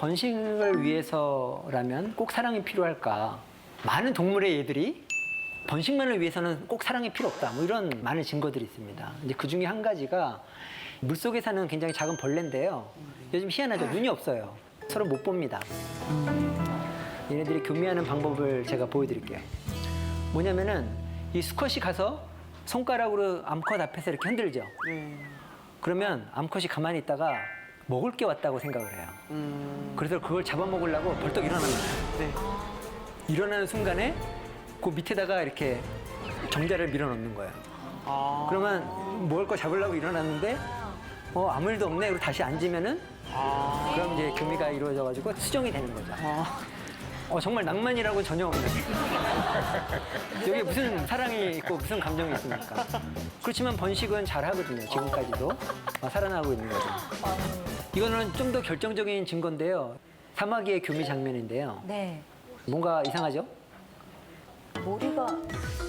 번식을 위해서라면 꼭 사랑이 필요할까? 많은 동물의 얘들이 번식만을 위해서는 꼭 사랑이 필요 없다. 뭐 이런 많은 증거들이 있습니다. 이제 그 중에 한 가지가 물속에 사는 굉장히 작은 벌레인데요. 요즘 희한하죠. 눈이 없어요. 서로 못 봅니다. 얘네들이 교미하는 방법을 제가 보여드릴게요. 뭐냐면은 이 수컷이 가서 손가락으로 암컷 앞에서 이렇게 흔들죠. 그러면 암컷이 가만히 있다가 먹을 게 왔다고 생각을 해요. 그래서 그걸 잡아먹으려고 벌떡 일어납니다. 일어나는 순간에 그 밑에다가 이렇게 정자를 밀어넣는 거예요. 그러면 먹을 거 잡으려고 일어났는데 아무 일도 없네. 그리고 다시 앉으면은 그럼 이제 교미가 이루어져가지고 수정이 되는 거죠. 정말 낭만이라고는 전혀 없는. 여기에 무슨 사랑이 있고 무슨 감정이 있습니까? 그렇지만 번식은 잘 하거든요. 지금까지도 살아나고 있는 거죠. 이거는 좀 더 결정적인 증거인데요. 사마귀의 교미 장면인데요. 네. 뭔가 이상하죠? 머리가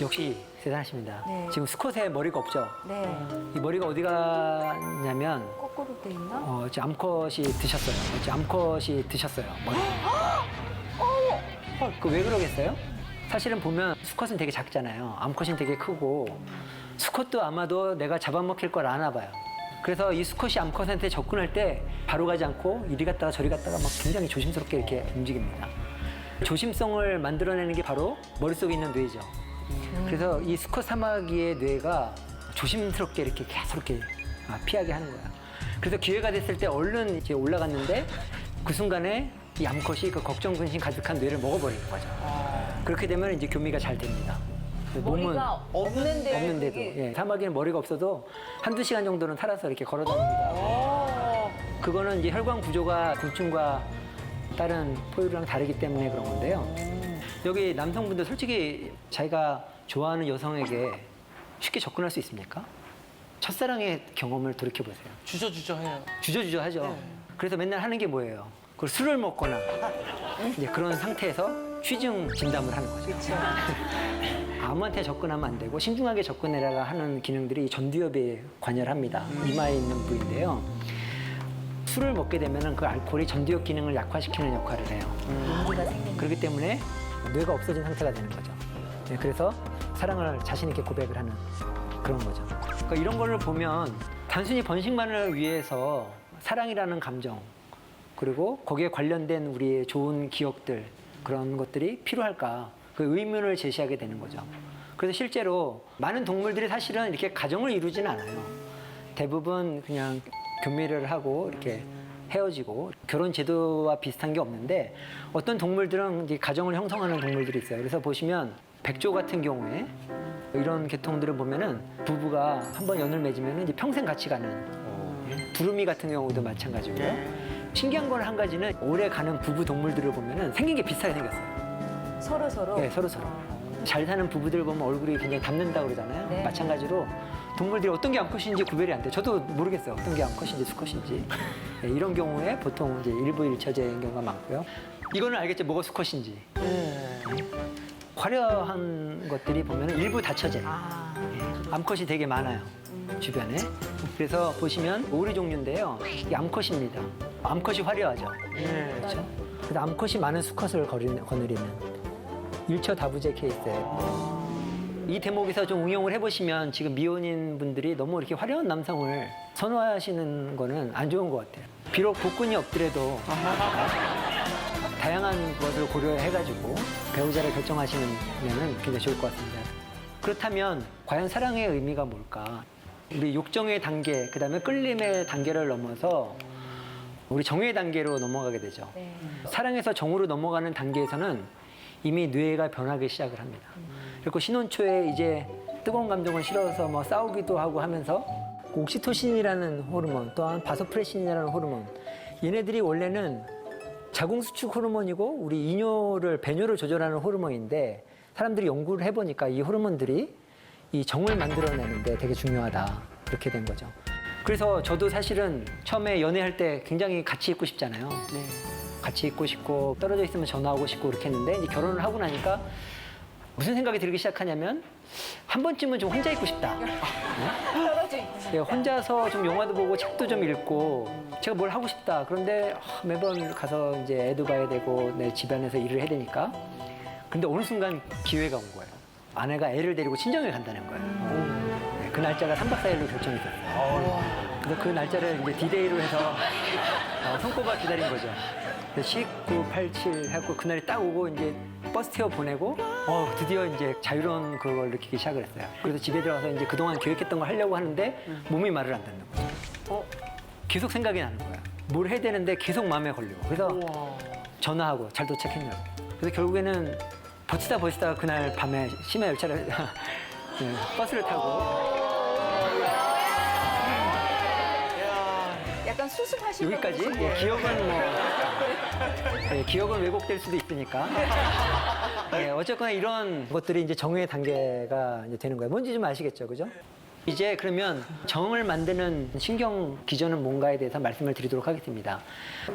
역시 대단하십니다. 네. 지금 수컷의 머리가 없죠? 네. 이 머리가 어디 갔냐면 거꾸로 돼 있나? 지금 암컷이 드셨어요. 지금 암컷이 드셨어요. 머리. 그 왜 그러겠어요? 사실은 보면 수컷은 되게 작잖아요. 암컷은 되게 크고 수컷도 아마도 내가 잡아먹힐 걸 아나 봐요. 그래서 이 수컷이 암컷한테 접근할 때 바로 가지 않고 이리 갔다가 저리 갔다가 막 굉장히 조심스럽게 이렇게 움직입니다. 조심성을 만들어내는 게 바로 머릿속에 있는 뇌죠. 그래서 이 수컷 사마귀의 뇌가 조심스럽게 이렇게 계속 이렇게 피하게 하는 거야. 그래서 기회가 됐을 때 얼른 이제 올라갔는데 그 순간에 이 암컷이 그 걱정 근심 가득한 뇌를 먹어버리는 거죠. 그렇게 되면 이제 교미가 잘 됩니다. 머리가 없는데 없는데도 예, 사마귀는 머리가 없어도 한두 시간 정도는 살아서 이렇게 걸어다닙니다. 그거는 이제 혈관 구조가 곤충과 다른 포유류랑 다르기 때문에 그런 건데요. 여기 남성분들 솔직히 자기가 좋아하는 여성에게 쉽게 접근할 수 있습니까? 첫사랑의 경험을 돌이켜보세요. 주저주저 해요. 주저주저 하죠. 그래서 맨날 하는 게 뭐예요? 그걸 술을 먹거나 이제 그런 상태에서 취중 진담을 하는 거죠. 아무한테 접근하면 안 되고 신중하게 접근해라 하는 기능들이 전두엽에 관여합니다. 이마에 있는 부위인데요. 술을 먹게 되면 그 알코올이 전두엽 기능을 약화시키는 역할을 해요. 용기가 생긴. 그렇기 때문에 뇌가 없어진 상태가 되는 거죠. 네, 그래서 사랑을 자신 있게 고백을 하는 그런 거죠. 그러니까 이런 거를 보면 단순히 번식만을 위해서 사랑이라는 감정 그리고 거기에 관련된 우리의 좋은 기억들 그런 것들이 필요할까 그 의문을 제시하게 되는 거죠. 그래서 실제로 많은 동물들이 사실은 이렇게 가정을 이루지는 않아요. 대부분 그냥 교미를 하고 이렇게 헤어지고 결혼 제도와 비슷한 게 없는데 어떤 동물들은 이제 가정을 형성하는 동물들이 있어요. 그래서 보시면 백조 같은 경우에 이런 계통들을 보면은 부부가 한번 연을 맺으면 이제 평생 같이 가는 두루미 같은 경우도 마찬가지고요. 신기한 건 한 가지는 오래 가는 부부 동물들을 보면은 생긴 게 비슷하게 생겼어요. 서로. 네, 서로. 잘 사는 부부들 보면 얼굴이 굉장히 닮는다고 그러잖아요. 네. 마찬가지로 동물들이 어떤 게 암컷인지 구별이 안 돼요. 저도 모르겠어요. 어떤 게 암컷인지 수컷인지. 네, 이런 경우에 보통 이제 일부 일처제인 경우가 많고요. 이거는 알겠죠? 뭐가 수컷인지. 화려한 것들이 보면 일부 다처제. 암컷이 되게 많아요. 주변에. 그래서 보시면 오리 종류인데요. 이게 암컷입니다. 암컷이 화려하죠. 그렇죠? 그래서 암컷이 많은 수컷을 거느리는 일처 다부제 케이스예요. 이 대목에서 좀 응용을 해보시면 지금 미혼인 분들이 너무 이렇게 화려한 남성을 선호하시는 거는 안 좋은 것 같아요. 비록 복근이 없더라도 다양한 것을 고려해가지고 배우자를 결정하시면 굉장히 좋을 것 같습니다. 그렇다면 과연 사랑의 의미가 뭘까? 우리 욕정의 단계, 그 다음에 끌림의 단계를 넘어서 우리 정의 단계로 넘어가게 되죠. 네. 사랑에서 정으로 넘어가는 단계에서는 이미 뇌가 변하기 시작을 합니다. 그리고 신혼 초에 이제 뜨거운 감정을 싫어서 뭐 싸우기도 하고 하면서 옥시토신이라는 호르몬 또한 바소프레신이라는 호르몬 얘네들이 원래는 자궁수축 호르몬이고 우리 이뇨를 배뇨를 조절하는 호르몬인데 사람들이 연구를 해보니까 이 호르몬들이 이 정을 만들어내는데 되게 중요하다 이렇게 된 거죠. 그래서 저도 사실은 처음에 연애할 때 굉장히 같이 있고 싶잖아요. 같이 있고 싶고 떨어져 있으면 전화하고 싶고 이렇게 했는데 이제 결혼을 하고 나니까 무슨 생각이 들기 시작하냐면 한 번쯤은 좀 혼자 있고 싶다. 떨어져 있고. 예, 혼자서 좀 영화도 보고 책도 좀 읽고 제가 뭘 하고 싶다. 그런데 매번 가서 이제 애도 봐야 되고 내 집안에서 일을 해야 되니까. 근데 어느 순간 기회가 온 거예요. 아내가 애를 데리고 친정에 간다는 거예요. 네, 그 날짜가 3박 4일로 결정이 됐어요. 그래서 그 날짜를 이제 디데이로 해서 손꼽아 기다린 거죠. 19, 87 해갖고 그날이 딱 오고 이제 버스 태워 보내고 드디어 이제 자유로운 그걸 느끼기 시작을 했어요. 그래서 집에 들어가서 이제 그동안 계획했던 걸 하려고 하는데 몸이 말을 안 듣는 거죠. 계속 생각이 나는 거야. 뭘 해야 되는데 계속 마음에 걸리고. 그래서 전화하고 잘 도착했냐고. 그래서 결국에는 버티다 그날 밤에 심야 열차를 네, 버스를 타고 약간 수습하신 여기까지. 예, 기억은 기억은 왜곡될 수도 있으니까. 예, 어쨌거나 이런 것들이 이제 정의 단계가 이제 되는 거예요. 뭔지 좀 아시겠죠, 그죠? 이제 그러면 정을 만드는 신경 기전은 뭔가에 대해서 말씀을 드리도록 하겠습니다.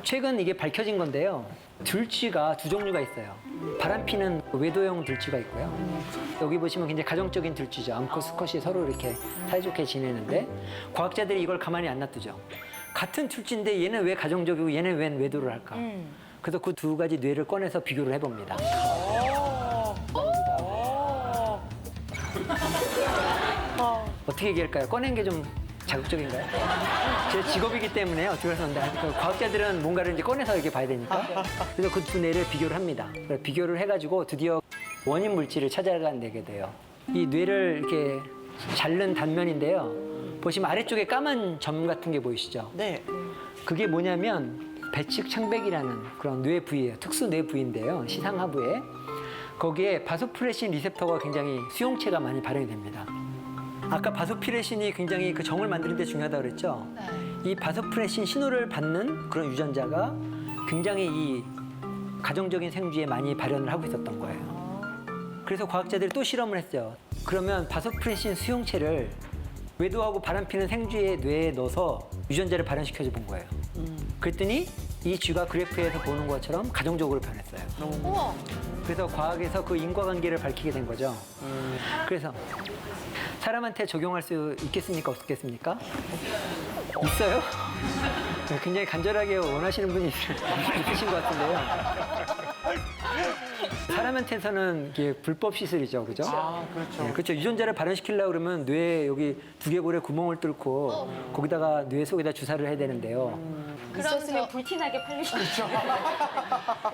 최근 이게 밝혀진 건데요. 들쥐가 두 종류가 있어요. 바람피는 외도형 들쥐가 있고요. 여기 보시면 굉장히 가정적인 들쥐죠. 암컷, 수컷이 서로 이렇게 사이좋게 지내는데 과학자들이 이걸 가만히 안 놔두죠. 같은 들쥐인데 얘는 왜 가정적이고 얘는 웬 외도를 할까? 그래서 그 두 가지 뇌를 꺼내서 비교를 해봅니다. 어떻게 얘기할까요? 꺼낸 게 좀 자극적인가요? 제 직업이기 때문에 어떻게 해서 과학자들은 뭔가를 이제 꺼내서 이렇게 봐야 되니까. 그래서 그 두 뇌를 비교를 합니다. 비교를 해가지고 드디어 원인 물질을 찾아내게 돼요. 이 뇌를 이렇게 자른 단면인데요. 보시면 아래쪽에 까만 점 같은 게 보이시죠? 네. 그게 뭐냐면 배측 창백이라는 그런 뇌 부위예요. 특수 뇌 부위인데요. 시상하부에. 거기에 바소프레신 리셉터가 굉장히 수용체가 많이 발현이 됩니다. 아까 바소프레신이 굉장히 그 정을 만드는 데 중요하다고 그랬죠? 이 바소프레신 신호를 받는 그런 유전자가 굉장히 이 가정적인 생쥐에 많이 발현을 하고 있었던 거예요. 그래서 과학자들이 또 실험을 했어요. 그러면 바소프레신 수용체를 외도하고 바람피는 생쥐의 뇌에 넣어서 유전자를 발현시켜줘 본 거예요. 그랬더니 이 쥐가 그래프에서 보는 것처럼 가정적으로 변했어요. 우와. 그래서 과학에서 그 인과관계를 밝히게 된 거죠. 그래서 사람한테 적용할 수 있겠습니까? 없겠습니까? 있어요? 네, 굉장히 간절하게 원하시는 분이 있으신 것 같은데요. 사람한테서는 이게 불법 시술이죠, 그죠? 아, 그렇죠. 네, 그렇죠. 유전자를 발현시키려고 그러면 뇌에 여기 두개골에 구멍을 뚫고 거기다가 뇌 속에다 주사를 해야 되는데요. 있었으면 불티나게 팔리시죠.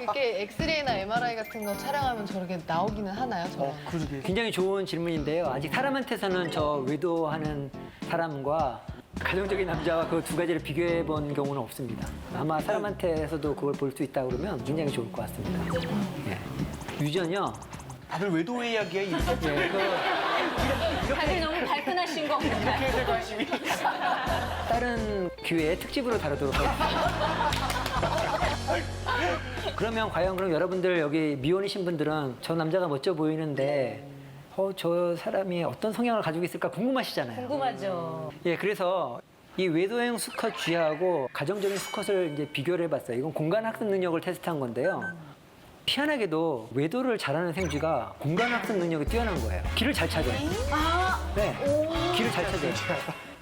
이게 엑스레이나 MRI 같은 거 촬영하면 저렇게 나오기는 하나요? 그러게. 굉장히 좋은 질문인데요. 아직 사람한테서는 저 외도하는 사람과 가정적인 남자와 그 두 가지를 비교해 본 경우는 없습니다. 아마 사람한테서도 그걸 볼 수 있다 그러면 굉장히 좋을 것 같습니다. 예. 유전이요. 다들 외도의 이야기에 이렇게 예, 다들 너무 발끈하신 거 같아요. 대 관심이. 다른 기회에 특집으로 다루도록 하겠습니다. 그러면 과연 그럼 여러분들 여기 미혼이신 분들은 저 남자가 멋져 보이는데 저 사람이 어떤 성향을 가지고 있을까 궁금하시잖아요. 궁금하죠. 예, 그래서 이 외도형 수컷 쥐하고 가정적인 수컷을 이제 비교를 해봤어요. 이건 공간학습 능력을 테스트한 건데요. 희한하게도 외도를 잘하는 생쥐가 공간학습 능력이 뛰어난 거예요. 길을 잘 찾아요. 네, 길을 잘 찾아요.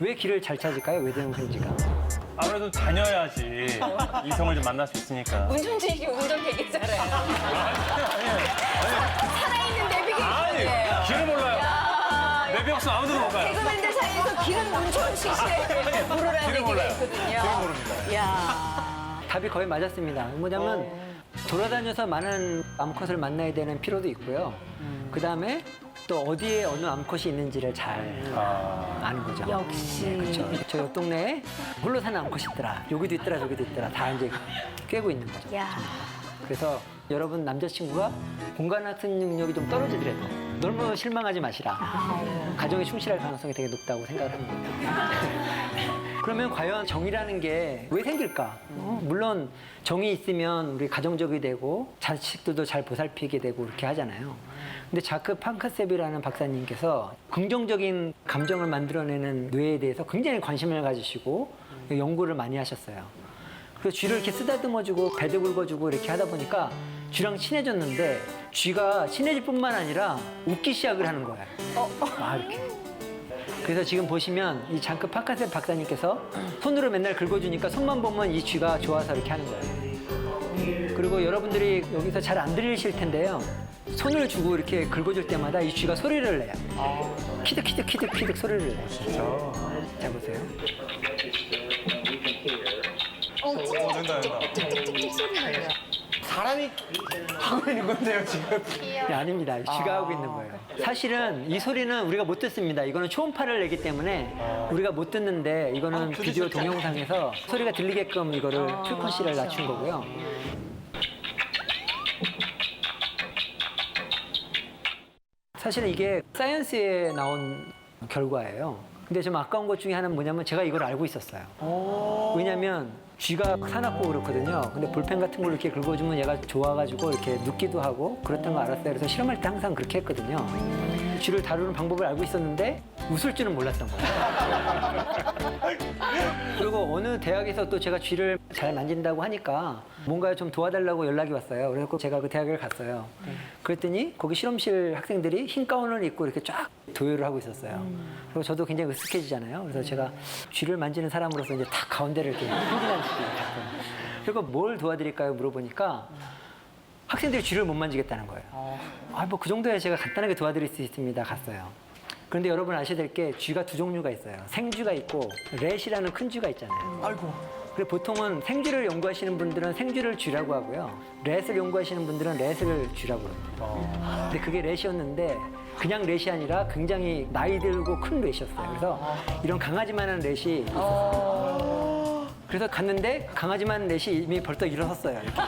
왜 길을 잘 찾을까요? 외도형 생쥐가. 아무래도 다녀야지 이성을 좀 만날 수 있으니까. 운전진 씨 운전 되게 잘해요. 살아있는 내비게이션이에요. 아니, 길을 몰라요. 내비 없으면 아무데도 못 가요. 개그맨들 사이에서 길은 운전식 씨의 모르라는 길을 얘기가 몰라요. 있거든요. 길을 모릅니다. 이야. 답이 거의 맞았습니다. 뭐냐면 돌아다녀서 많은 암컷을 만나야 되는 필요도 있고요. 그 다음에 또 어디에 어느 암컷이 있는지를 잘 아는 거죠. 역시. 그렇죠. 저 옆 동네에 홀로 사는 암컷이 있더라. 여기도 있더라, 저기도 있더라. 다 이제 꿰고 있는 거죠. 야. 그래서 여러분 남자친구가 공간학습 능력이 좀 떨어지더라도 너무 실망하지 마시라. 가정에 충실할 가능성이 되게 높다고 생각을 합니다. 그러면 과연 정이라는 게 왜 생길까? 물론 정이 있으면 우리 가정적이 되고 자식들도 잘 보살피게 되고 이렇게 하잖아요. 근데 자크 판카셉이라는 박사님께서 긍정적인 감정을 만들어내는 뇌에 대해서 굉장히 관심을 가지시고 연구를 많이 하셨어요. 그래서 쥐를 이렇게 쓰다듬어주고 배도 긁어주고 이렇게 하다 보니까 쥐랑 친해졌는데 쥐가 친해질 뿐만 아니라 웃기 시작을 하는 거예요. 이렇게. 그래서 지금 보시면 이 장크 파카세 박사님께서 손으로 맨날 긁어주니까 손만 보면 이 쥐가 좋아서 이렇게 하는 거예요. 그리고 여러분들이 여기서 잘 안 들리실 텐데요. 손을 주고 이렇게 긁어줄 때마다 이 쥐가 소리를 내요. 키득키득키득키득 소리를 내요. 진짜? 자, 보세요. 된다. 찍찍찍찍 소리 나요. 사람이 하고 있는 건데요, 지금. 네, 아닙니다. 쥐가 하고 있는 거예요. 사실은 이 소리는 우리가 못 듣습니다. 이거는 초음파를 내기 때문에 우리가 못 듣는데 이거는 비디오 동영상에서 소리가 들리게끔 이거를 프리퀀시를 낮춘 거고요. 사실은 이게 사이언스에 나온 결과예요. 근데 좀 아까운 것 중에 하나는 뭐냐면 제가 이걸 알고 있었어요. 왜냐면 쥐가 사납고 그렇거든요. 근데 볼펜 같은 걸 이렇게 긁어주면 얘가 좋아가지고 이렇게 눕기도 하고 그랬던 거 알았어요. 그래서 실험할 때 항상 그렇게 했거든요. 쥐를 다루는 방법을 알고 있었는데 웃을 줄은 몰랐던 거예요. 그리고 어느 대학에서 또 제가 쥐를 잘 만진다고 하니까 뭔가 좀 도와달라고 연락이 왔어요. 그래서 제가 그 대학을 갔어요. 그랬더니 거기 실험실 학생들이 흰 가운을 입고 이렇게 쫙 도요를 하고 있었어요. 그리고 저도 굉장히 으쓱해지잖아요. 그래서 제가 쥐를 만지는 사람으로서 이제 딱 가운데를 이렇게 흥분한 식으로 갔어요. 그리고 뭘 도와드릴까요? 물어보니까 학생들이 쥐를 못 만지겠다는 거예요. 뭐 그 정도야 제가 간단하게 도와드릴 수 있습니다. 갔어요. 그런데 여러분 아셔야 될 게 쥐가 두 종류가 있어요. 생쥐가 있고 렛이라는 큰 쥐가 있잖아요. 아이고. 그리고 보통은 생쥐를 연구하시는 분들은 생쥐를 쥐라고 하고요. 렛을 연구하시는 분들은 렛을 쥐라고 합니다. 근데 그게 렛이었는데 그냥 렛이 아니라 굉장히 나이 들고 큰 렛이었어요. 그래서 이런 강아지만한 렛이 있었어요. 그래서 갔는데 강아지만한 렛이 이미 벌떡 일어섰어요. 이렇게.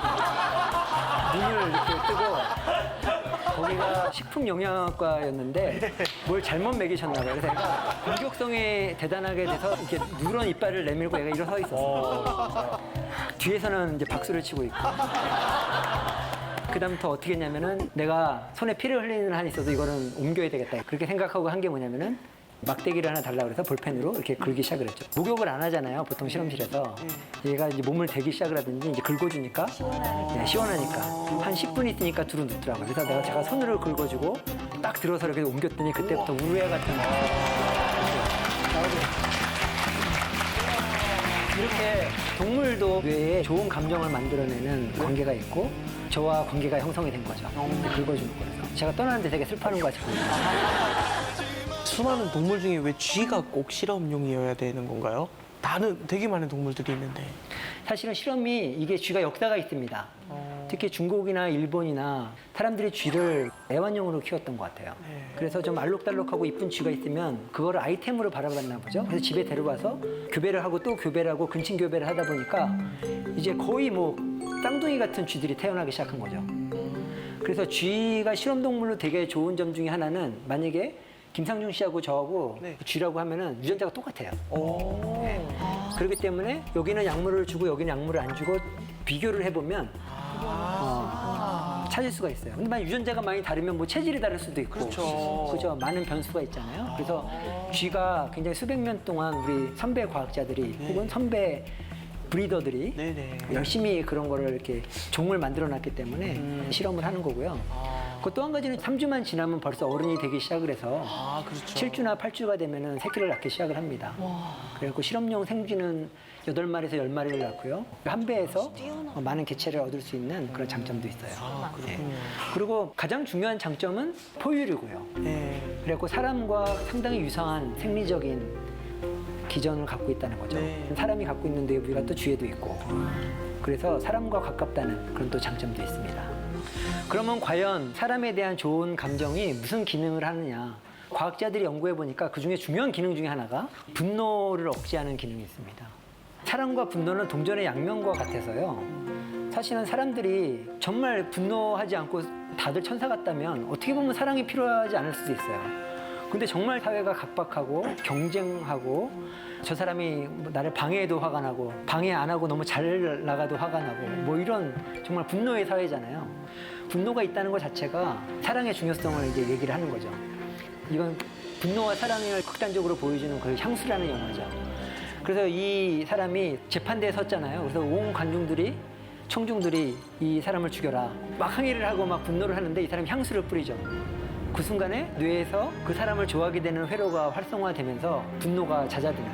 눈을 이렇게 뜨고 거기가 식품영양학과였는데 뭘 잘못 먹이셨나 봐요. 그래서 얘가 공격성이 대단하게 돼서 이렇게 누런 이빨을 내밀고 얘가 일어서 있었어요. 뒤에서는 이제 박수를 치고 있고. 그다음부터 어떻게 했냐면은 내가 손에 피를 흘리는 한이 있어도 이거는 옮겨야 되겠다. 그렇게 생각하고 한 게 뭐냐면은 막대기를 하나 달라고 해서 볼펜으로 이렇게 긁기 시작을 했죠. 목욕을 안 하잖아요. 보통 실험실에서. 얘가 이제 몸을 대기 시작을 하든지 이제 긁어주니까 시원하니까 한 10분 있으니까 두루 눕더라고요. 그래서 제가 손으로 긁어주고 딱 들어서 이렇게 옮겼더니 그때부터 우루에 같은 이렇게 동물도 뇌에 좋은 감정을 만들어내는 관계가 있고 저와 관계가 형성이 된 거죠. 긁어주는 거라서. 제가 떠나는데 되게 슬퍼하는 거 같아요. 수많은 동물 중에 왜 쥐가 꼭 실험용이어야 되는 건가요? 다른 되게 많은 동물들이 있는데. 사실은 실험이 이게 쥐가 역사가 있습니다. 특히 중국이나 일본이나 사람들이 쥐를 애완용으로 키웠던 것 같아요. 그래서 좀 알록달록하고 이쁜 쥐가 있으면 그거를 아이템으로 바라봤나 보죠. 그래서 집에 데려가서 교배를 하고 또 교배를 하고 근친 교배를 하다 보니까 이제 거의 뭐 쌍둥이 같은 쥐들이 태어나기 시작한 거죠. 그래서 쥐가 실험동물로 되게 좋은 점 중에 하나는 만약에 김상중 씨하고 저하고 쥐라고 하면은 유전자가 똑같아요. 그렇기 때문에 여기는 약물을 주고 여기는 약물을 안 주고 비교를 해보면 찾을 수가 있어요. 근데 만약 유전자가 많이 다르면 뭐 체질이 다를 수도 있고 그렇죠. 많은 변수가 있잖아요. 그래서 쥐가 굉장히 수백 년 동안 우리 선배 과학자들이 혹은 선배 브리더들이 열심히 그런 거를 이렇게 종을 만들어 놨기 때문에 실험을 하는 거고요. 그 또 한 가지는 3주만 지나면 벌써 어른이 되기 시작을 해서 7주나 8주가 되면은 새끼를 낳기 시작을 합니다. 그래서 실험용 생쥐는 8마리에서 10마리를 낳고요. 한 배에서 많은 개체를 얻을 수 있는 그런 장점도 있어요. 그리고 가장 중요한 장점은 포유류고요. 그리고 사람과 상당히 유사한 생리적인 기전을 갖고 있다는 거죠. 사람이 갖고 있는 뇌부위가 또 쥐에도 있고 그래서 사람과 가깝다는 그런 또 장점도 있습니다. 그러면 과연 사람에 대한 좋은 감정이 무슨 기능을 하느냐. 과학자들이 연구해 보니까 그중에 중요한 기능 중에 하나가 분노를 억제하는 기능이 있습니다. 사랑과 분노는 동전의 양면과 같아서요. 사실은 사람들이 정말 분노하지 않고 다들 천사 같다면 어떻게 보면 사랑이 필요하지 않을 수도 있어요. 근데 정말 사회가 각박하고 경쟁하고 저 사람이 나를 방해해도 화가 나고 방해 안 하고 너무 잘 나가도 화가 나고 뭐 이런 정말 분노의 사회잖아요. 분노가 있다는 것 자체가 사랑의 중요성을 이제 얘기를 하는 거죠. 이건 분노와 사랑을 극단적으로 보여주는 그 향수라는 영화죠. 그래서 이 사람이 재판대에 섰잖아요. 그래서 온 관중들이 청중들이 이 사람을 죽여라 막 항의를 하고 막 분노를 하는데 이 사람이 향수를 뿌리죠. 그 순간에 뇌에서 그 사람을 좋아하게 되는 회로가 활성화되면서 분노가 잦아드는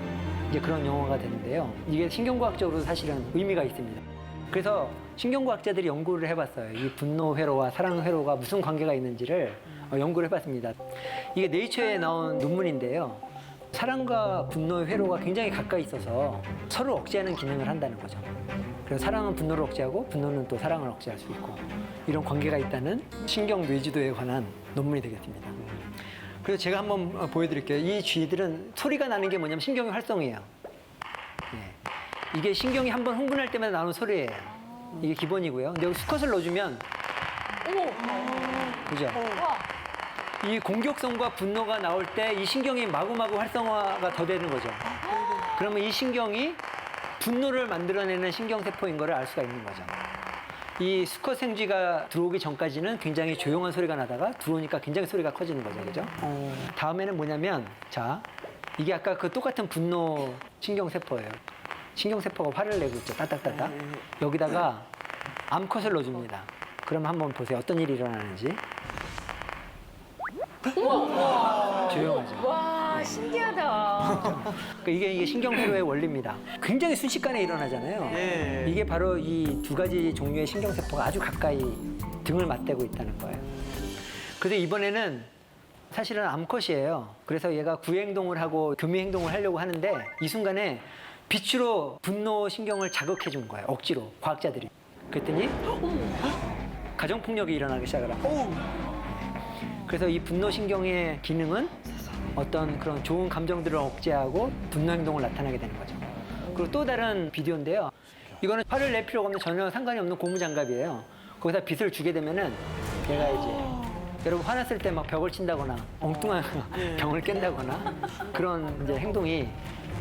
이제 그런 영화가 되는데요. 이게 신경과학적으로 사실은 의미가 있습니다. 그래서 신경과학자들이 연구를 해봤어요. 이 분노 회로와 사랑 회로가 무슨 관계가 있는지를 연구를 해봤습니다. 이게 네이처에 나온 논문인데요. 사랑과 분노의 회로가 굉장히 가까이 있어서 서로 억제하는 기능을 한다는 거죠. 그래서 사랑은 분노를 억제하고 분노는 또 사랑을 억제할 수 있고 이런 관계가 있다는 신경 뇌지도에 관한 논문이 되겠습니다. 그래서 제가 한번 보여드릴게요. 이 쥐들은 소리가 나는 게 뭐냐면 신경의 활성이에요. 예. 이게 신경이 한번 흥분할 때마다 나오는 소리예요. 이게 기본이고요. 근데 여기 수컷을 넣어주면 그죠? 이 공격성과 분노가 나올 때 이 신경이 마구마구 활성화가 더 되는 거죠. 그러면 이 신경이 분노를 만들어내는 신경세포인 거를 알 수가 있는 거죠. 이 수컷 생쥐가 들어오기 전까지는 굉장히 조용한 소리가 나다가 들어오니까 굉장히 소리가 커지는 거죠. 그죠? 다음에는 뭐냐면, 자, 이게 아까 그 똑같은 분노 신경세포예요. 신경세포가 화를 내고 있죠. 따딱따딱. 여기다가 암컷을 넣어줍니다. 그럼 한번 보세요. 어떤 일이 일어나는지. 조용하죠. 와, 신기하다. 그러니까 이게 신경회로의 원리입니다. 굉장히 순식간에 일어나잖아요. 네. 이게 바로 이 두 가지 종류의 신경세포가 아주 가까이 등을 맞대고 있다는 거예요. 그래서 이번에는 사실은 암컷이에요. 그래서 얘가 구행동을 하고 교미행동을 하려고 하는데 이 순간에 빛으로 분노 신경을 자극해 준 거예요. 억지로 과학자들이. 그랬더니 가정폭력이 일어나기 시작을 하고 그래서 이 분노신경의 기능은 어떤 그런 좋은 감정들을 억제하고 분노 행동을 나타나게 되는 거죠. 그리고 또 다른 비디오인데요. 이거는 화를 낼 필요가 없는 전혀 상관이 없는 고무장갑이에요. 거기다 빛을 주게 되면은 얘가 이제 여러분 화났을 때 막 벽을 친다거나 엉뚱한 병을 깬다거나 그런 이제 행동이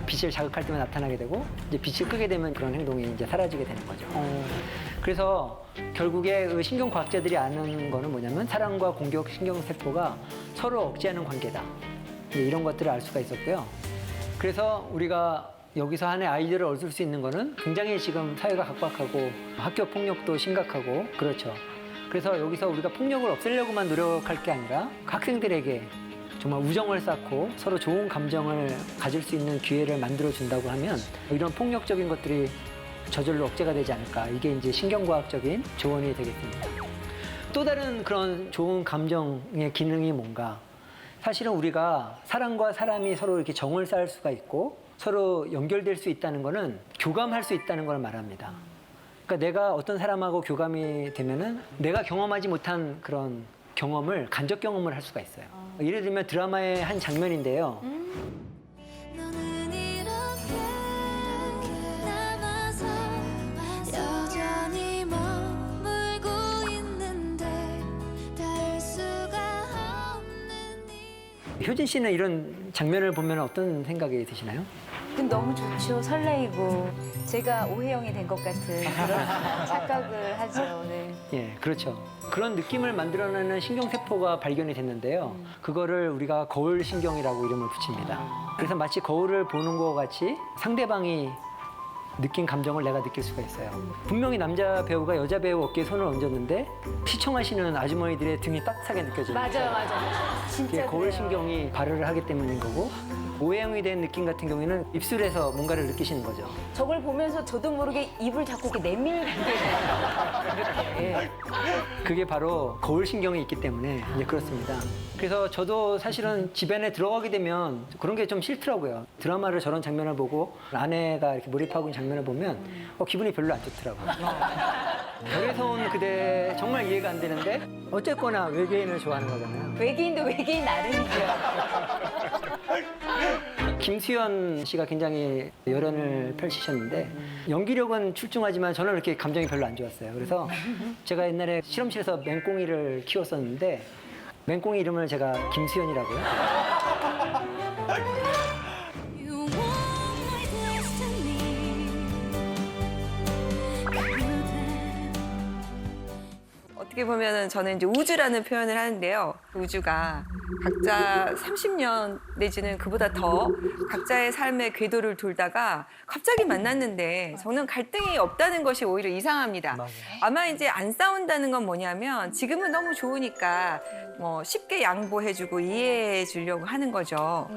빛을 자극할 때만 나타나게 되고 이제 빛을 끄게 되면 그런 행동이 이제 사라지게 되는 거죠. 그래서 결국에 그 신경과학자들이 아는 거는 뭐냐면 사랑과 공격 신경세포가 서로 억제하는 관계다. 이런 것들을 알 수가 있었고요. 그래서 우리가 여기서 한해 아이디어를 얻을 수 있는 거는 굉장히 지금 사회가 각박하고 학교 폭력도 심각하고 그렇죠. 그래서 여기서 우리가 폭력을 없애려고만 노력할 게 아니라 학생들에게 정말 우정을 쌓고 서로 좋은 감정을 가질 수 있는 기회를 만들어 준다고 하면 이런 폭력적인 것들이 저절로 억제가 되지 않을까. 이게 이제 신경과학적인 조언이 되겠습니다. 또 다른 그런 좋은 감정의 기능이 뭔가. 사실은 우리가 사람과 사람이 서로 이렇게 정을 쌓을 수가 있고 서로 연결될 수 있다는 거는 교감할 수 있다는 걸 말합니다. 그러니까 내가 어떤 사람하고 교감이 되면은 내가 경험하지 못한 그런 경험을 간접 경험을 할 수가 있어요. 예를 들면 드라마의 한 장면인데요. 너는 이렇게 남아서 여전히 머물고 있는데 닿을 수가 없는 효진 씨는 이런 장면을 보면 어떤 생각이 드시나요? 너무 좋죠. 설레이고 제가 오해영이 된 것 같은 그런 착각을 하죠. 네. 예, 그렇죠. 그런 느낌을 만들어내는 신경세포가 발견이 됐는데요. 그거를 우리가 거울신경이라고 이름을 붙입니다. 그래서 마치 거울을 보는 것 같이 상대방이 느낀 감정을 내가 느낄 수가 있어요. 분명히 남자 배우가 여자 배우 어깨에 손을 얹었는데 시청하시는 아주머니들의 등이 따뜻하게 느껴져요. 맞아요. 그게 진짜 거울신경이 발효를 하기 때문인 거고 오해영이 된 느낌 같은 경우에는 입술에서 뭔가를 느끼시는 거죠. 저걸 보면서 저도 모르게 입을 자꾸 이렇게 내밀게 돼요. 이렇게. 예. 그게 바로 거울신경이 있기 때문에 이제 그렇습니다. 그래서 저도 사실은 집안에 들어가게 되면 그런 게 좀 싫더라고요. 드라마를 저런 장면을 보고 아내가 이렇게 몰입하고 있는 장면을 보면 기분이 별로 안 좋더라고요. 별에서 온 그대 정말 이해가 안 되는데 어쨌거나 외계인을 좋아하는 거잖아요. 외계인도 외계인 나름이죠. 김수현 씨가 굉장히 열연을 펼치셨는데 연기력은 출중하지만 저는 이렇게 감정이 별로 안 좋았어요. 그래서 제가 옛날에 실험실에서 맹꽁이를 키웠었는데 맹꽁이 이름을 제가 김수현이라고요. You want my destiny. 그대 어떻게 보면은 저는 이제 우주라는 표현을 하는데요. 그 우주가 각자 30년 내지는 그보다 더 각자의 삶의 궤도를 돌다가 갑자기 만났는데 저는 갈등이 없다는 것이 오히려 이상합니다. 아마 이제 안 싸운다는 건 뭐냐면 지금은 너무 좋으니까 뭐 쉽게 양보해주고 이해해 주려고 하는 거죠.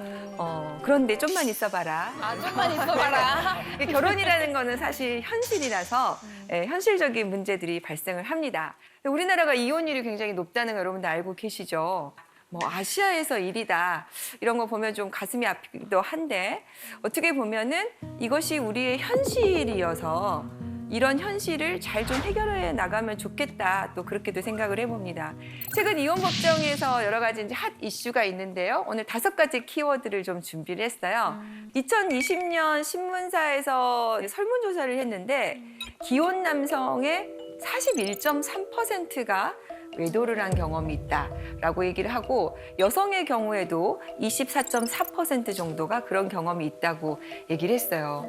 그런데 좀만 있어봐라. 좀만 있어봐라. 결혼이라는 거는 사실 현실이라서 현실적인 문제들이 발생을 합니다. 우리나라가 이혼율이 굉장히 높다는 거 여러분들 알고 계시죠? 뭐 아시아에서 1위다 이런 거 보면 좀 가슴이 아프기도 한데 어떻게 보면은 이것이 우리의 현실이어서 이런 현실을 잘 좀 해결해 나가면 좋겠다 또 그렇게도 생각을 해봅니다. 최근 이혼 법정에서 여러 가지 이제 핫 이슈가 있는데요. 오늘 5가지 키워드를 좀 준비를 했어요. 2020년 신문사에서 설문조사를 했는데 기혼 남성의 41.3%가 외도를 한 경험이 있다라고 얘기를 하고 여성의 경우에도 24.4% 정도가 그런 경험이 있다고 얘기를 했어요.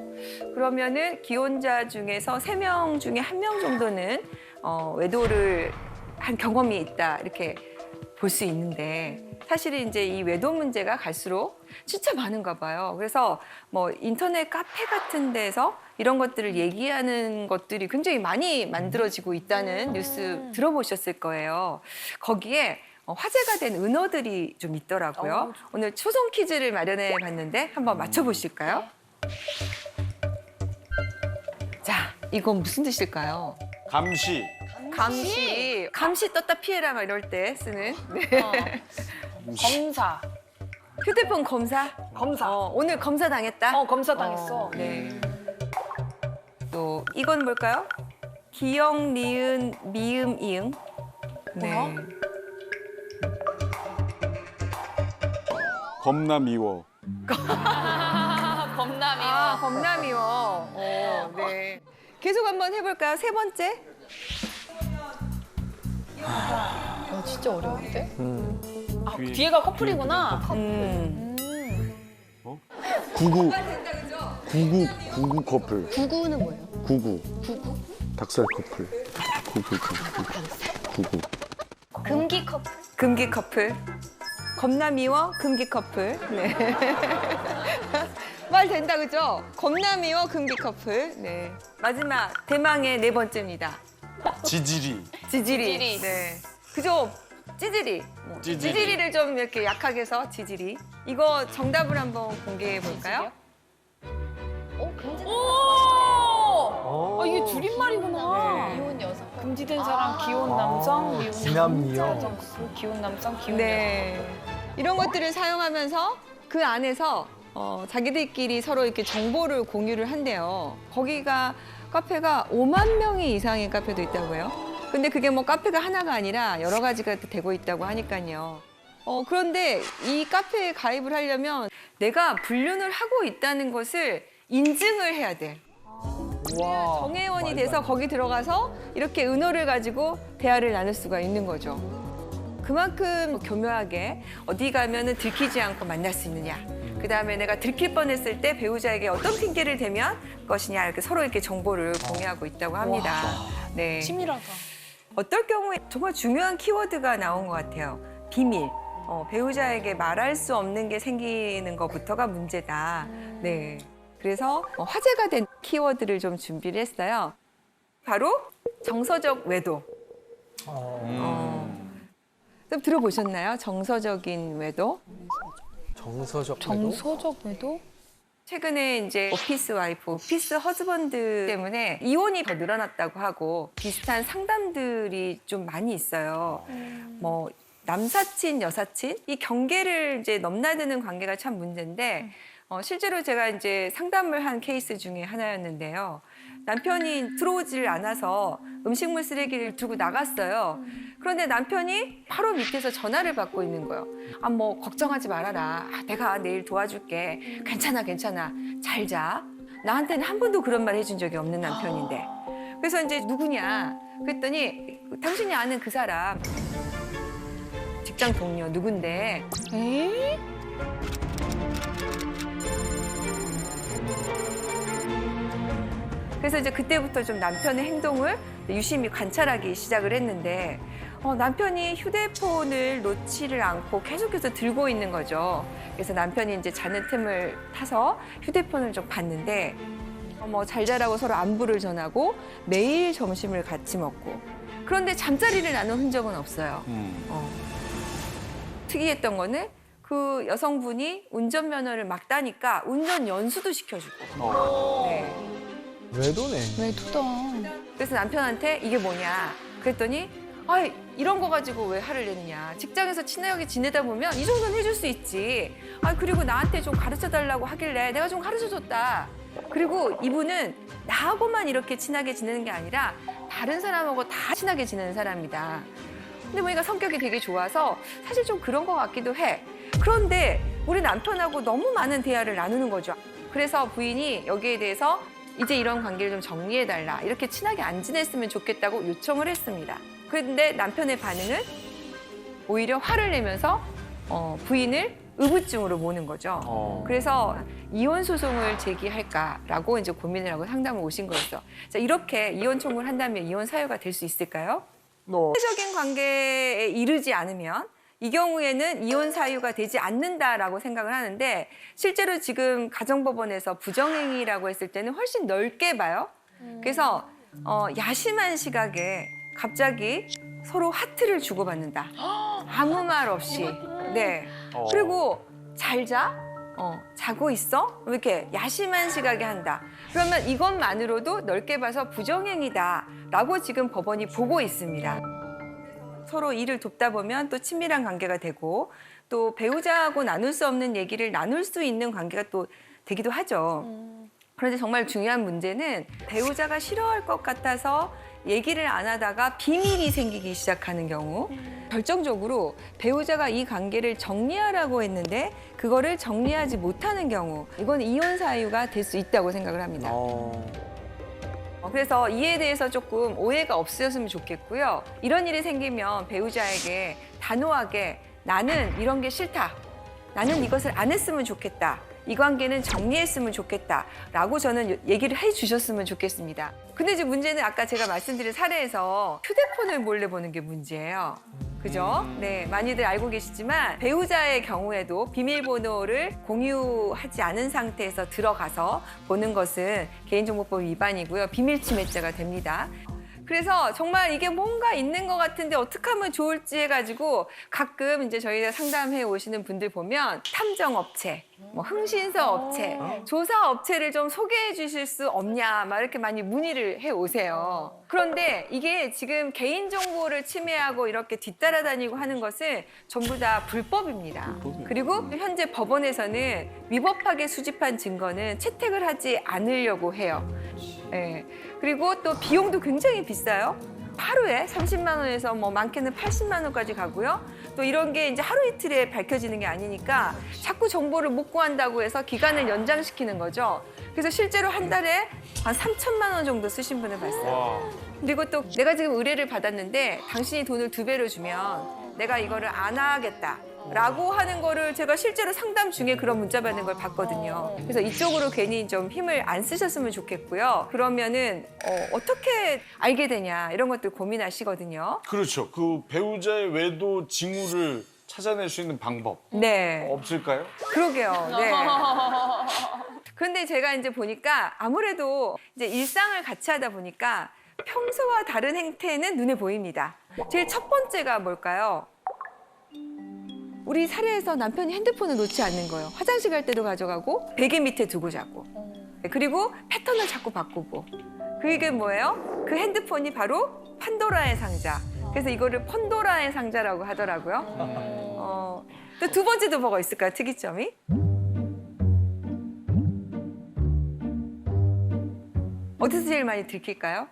그러면은 기혼자 중에서 3명 중에 1명 정도는 외도를 한 경험이 있다 이렇게 볼 수 있는데 사실은 이제 이 외도 문제가 갈수록 진짜 많은가 봐요. 그래서 뭐 인터넷 카페 같은 데서 이런 것들을 얘기하는 것들이 굉장히 많이 만들어지고 있다는 뉴스 들어보셨을 거예요. 거기에 화제가 된 은어들이 좀 있더라고요. 오늘 초성 퀴즈를 마련해 봤는데 한번 맞춰보실까요? 자, 이건 무슨 뜻일까요? 감시. 감시 떴다 피해라 막 이럴 때 쓰는 네. 검사. 휴대폰 검사? 오늘 검사 당했다? 검사 당했어. 네. 또 이건 뭘까요? 기역, 니은, 미음, 이응. 네. 겁나 미워. 검남이요. 겁나 미워. 네. 계속 한번 해볼까요? 3번째. 진짜 어려운데? 뒤에가 커플이구나. 구구 커플. 구구는 뭐예요? 구구. 닭살 커플. 구구. 금기 커플. 금기 커플. 겁나 미워, 금기 커플. 네. 말 된다, 그죠? 겁나 미워, 금기 커플. 네. 마지막, 대망의 4번째입니다. 지지리. 지지리. 네. 그죠? 찌질이. 찌질이. 찌질이를 좀 이렇게 약하게 해서 지지리. 이거 정답을 한번 공개해 볼까요? 이게 줄임말이구나. 이혼 여성. 금지된 사람, 기혼 남성, 기남미요. 기혼 남성, 기혼 네. 이런 것들을 사용하면서 그 안에서 자기들끼리 서로 이렇게 정보를 공유를 한대요. 거기가 카페가 5만 명이 이상의 카페도 있다고요. 근데 그게 뭐 카페가 하나가 아니라 여러 가지가 되고 있다고 하니까요. 그런데 이 카페에 가입을 하려면 내가 불륜을 하고 있다는 것을 인증을 해야 돼. 정회원이 돼서 거기 들어가서 이렇게 은어를 가지고 대화를 나눌 수가 있는 거죠. 그만큼 교묘하게 어디 가면은 들키지 않고 만날 수 있느냐. 그다음에 내가 들킬 뻔했을 때 배우자에게 어떤 핑계를 대면 것이냐 이렇게 서로 이렇게 정보를 공유하고 있다고 합니다. 네. 치밀하다. 어떨 경우에 정말 중요한 키워드가 나온 것 같아요. 비밀. 배우자에게 말할 수 없는 게 생기는 것부터가 문제다. 네. 그래서 화제가 된 키워드를 좀 준비를 했어요. 바로 정서적 외도. 좀 들어보셨나요? 정서적인 외도? 정서적 외도? 최근에 이제 오피스 와이프, 오피스 허즈번드 때문에 이혼이 더 늘어났다고 하고 비슷한 상담들이 좀 많이 있어요. 뭐 남사친, 여사친 이 경계를 이제 넘나드는 관계가 참 문제인데 실제로 제가 이제 상담을 한 케이스 중에 하나였는데요. 남편이 들어오질 않아서 음식물 쓰레기를 들고 나갔어요. 그런데 남편이 바로 밑에서 전화를 받고 있는 거예요. 뭐 걱정하지 말아라. 내가 내일 도와줄게. 괜찮아. 잘 자. 나한테는 한 번도 그런 말 해준 적이 없는 남편인데. 그래서 이제 누구냐? 그랬더니 당신이 아는 그 사람. 직장 동료 누군데? 에이? 그래서 이제 그때부터 좀 남편의 행동을 유심히 관찰하기 시작을 했는데 남편이 휴대폰을 놓지를 않고 계속해서 들고 있는 거죠. 그래서 남편이 이제 자는 틈을 타서 휴대폰을 좀 봤는데 잘 자라고 서로 안부를 전하고 매일 점심을 같이 먹고 그런데 잠자리를 나눈 흔적은 없어요. 특이했던 거는 그 여성분이 운전면허를 막 따니까 운전 연수도 시켜주고. 네. 외도네. 외도다. 그래서 남편한테 이게 뭐냐 그랬더니 이런 거 가지고 왜 화를 내느냐. 직장에서 친하게 지내다 보면 이 정도는 해줄 수 있지. 그리고 나한테 좀 가르쳐달라고 하길래 내가 좀 가르쳐줬다. 그리고 이분은 나하고만 이렇게 친하게 지내는 게 아니라 다른 사람하고 다 친하게 지내는 사람이다. 근데 보니까 성격이 되게 좋아서 사실 좀 그런 것 같기도 해. 그런데 우리 남편하고 너무 많은 대화를 나누는 거죠. 그래서 부인이 여기에 대해서 이제 이런 관계를 좀 정리해달라. 이렇게 친하게 안 지냈으면 좋겠다고 요청을 했습니다. 그런데 남편의 반응은 오히려 화를 내면서 부인을 의부증으로 모는 거죠. 그래서 이혼 소송을 제기할까라고 이제 고민을 하고 상담을 오신 거였어. 자, 이렇게 이혼 청구를 한다면 이혼 사유가 될 수 있을까요? 사회적인 관계에 이르지 않으면 이 경우에는 이혼 사유가 되지 않는다라고 생각을 하는데 실제로 지금 가정법원에서 부정행위라고 했을 때는 훨씬 넓게 봐요. 그래서 야심한 시각에 갑자기 서로 하트를 주고받는다. 아무 말 없이. 네. 그리고 잘 자? 자고 있어? 이렇게 야심한 시각에 한다. 그러면 이것만으로도 넓게 봐서 부정행위다라고 지금 법원이 보고 있습니다. 서로 일을 돕다 보면 또 친밀한 관계가 되고 또 배우자하고 나눌 수 없는 얘기를 나눌 수 있는 관계가 또 되기도 하죠. 그런데 정말 중요한 문제는 배우자가 싫어할 것 같아서 얘기를 안 하다가 비밀이 생기기 시작하는 경우 결정적으로 배우자가 이 관계를 정리하라고 했는데 그거를 정리하지 못하는 경우 이건 이혼 사유가 될 수 있다고 생각을 합니다. 그래서 이에 대해서 조금 오해가 없으셨으면 좋겠고요. 이런 일이 생기면 배우자에게 단호하게 나는 이런 게 싫다. 나는 이것을 안 했으면 좋겠다. 이 관계는 정리했으면 좋겠다라고 저는 얘기를 해주셨으면 좋겠습니다. 근데 이제 문제는 아까 제가 말씀드린 사례에서 휴대폰을 몰래 보는 게 문제예요. 그죠? 네, 많이들 알고 계시지만 배우자의 경우에도 비밀번호를 공유하지 않은 상태에서 들어가서 보는 것은 개인정보법 위반이고요. 비밀침해죄가 됩니다. 그래서 정말 이게 뭔가 있는 것 같은데 어떻게 하면 좋을지 해가지고 가끔 이제 저희가 상담해 오시는 분들 보면 탐정업체, 흥신소 업체, 조사 업체를 좀 소개해 주실 수 없냐 막 이렇게 많이 문의를 해 오세요. 그런데 이게 지금 개인정보를 침해하고 이렇게 뒤따라다니고 하는 것은 전부 다 불법입니다. 그리고 현재 법원에서는 위법하게 수집한 증거는 채택을 하지 않으려고 해요. 네. 그리고 또 비용도 굉장히 비싸요. 하루에 30만 원에서 많게는 80만 원까지 가고요. 또 이런 게 이제 하루 이틀에 밝혀지는 게 아니니까 자꾸 정보를 못 구한다고 해서 기간을 연장시키는 거죠. 그래서 실제로 한 달에 한 3천만 원 정도 쓰신 분을 봤어요. 그리고 또 내가 지금 의뢰를 받았는데 당신이 돈을 2배로 주면 내가 이거를 안 하겠다. 라고 하는 거를 제가 실제로 상담 중에 그런 문자 받는 걸 봤거든요. 그래서 이쪽으로 괜히 좀 힘을 안 쓰셨으면 좋겠고요. 그러면은 어떻게 알게 되냐 이런 것들 고민하시거든요. 그렇죠. 그 배우자의 외도 징후를 찾아낼 수 있는 방법 네. 없을까요? 그러게요. 네. 그런데 제가 이제 보니까 아무래도 이제 일상을 같이 하다 보니까 평소와 다른 행태는 눈에 보입니다. 제일 첫 번째가 뭘까요? 우리 사례에서 남편이 핸드폰을 놓지 않는 거예요. 화장실 갈 때도 가져가고 베개 밑에 두고 자고. 그리고 패턴을 자꾸 바꾸고. 그게 뭐예요? 그 핸드폰이 바로 판도라의 상자. 그래서 이거를 펀도라의 상자라고 하더라고요. 또 두 번째도 뭐가 있을까요? 특이점이? 어디서 제일 많이 들킬까요?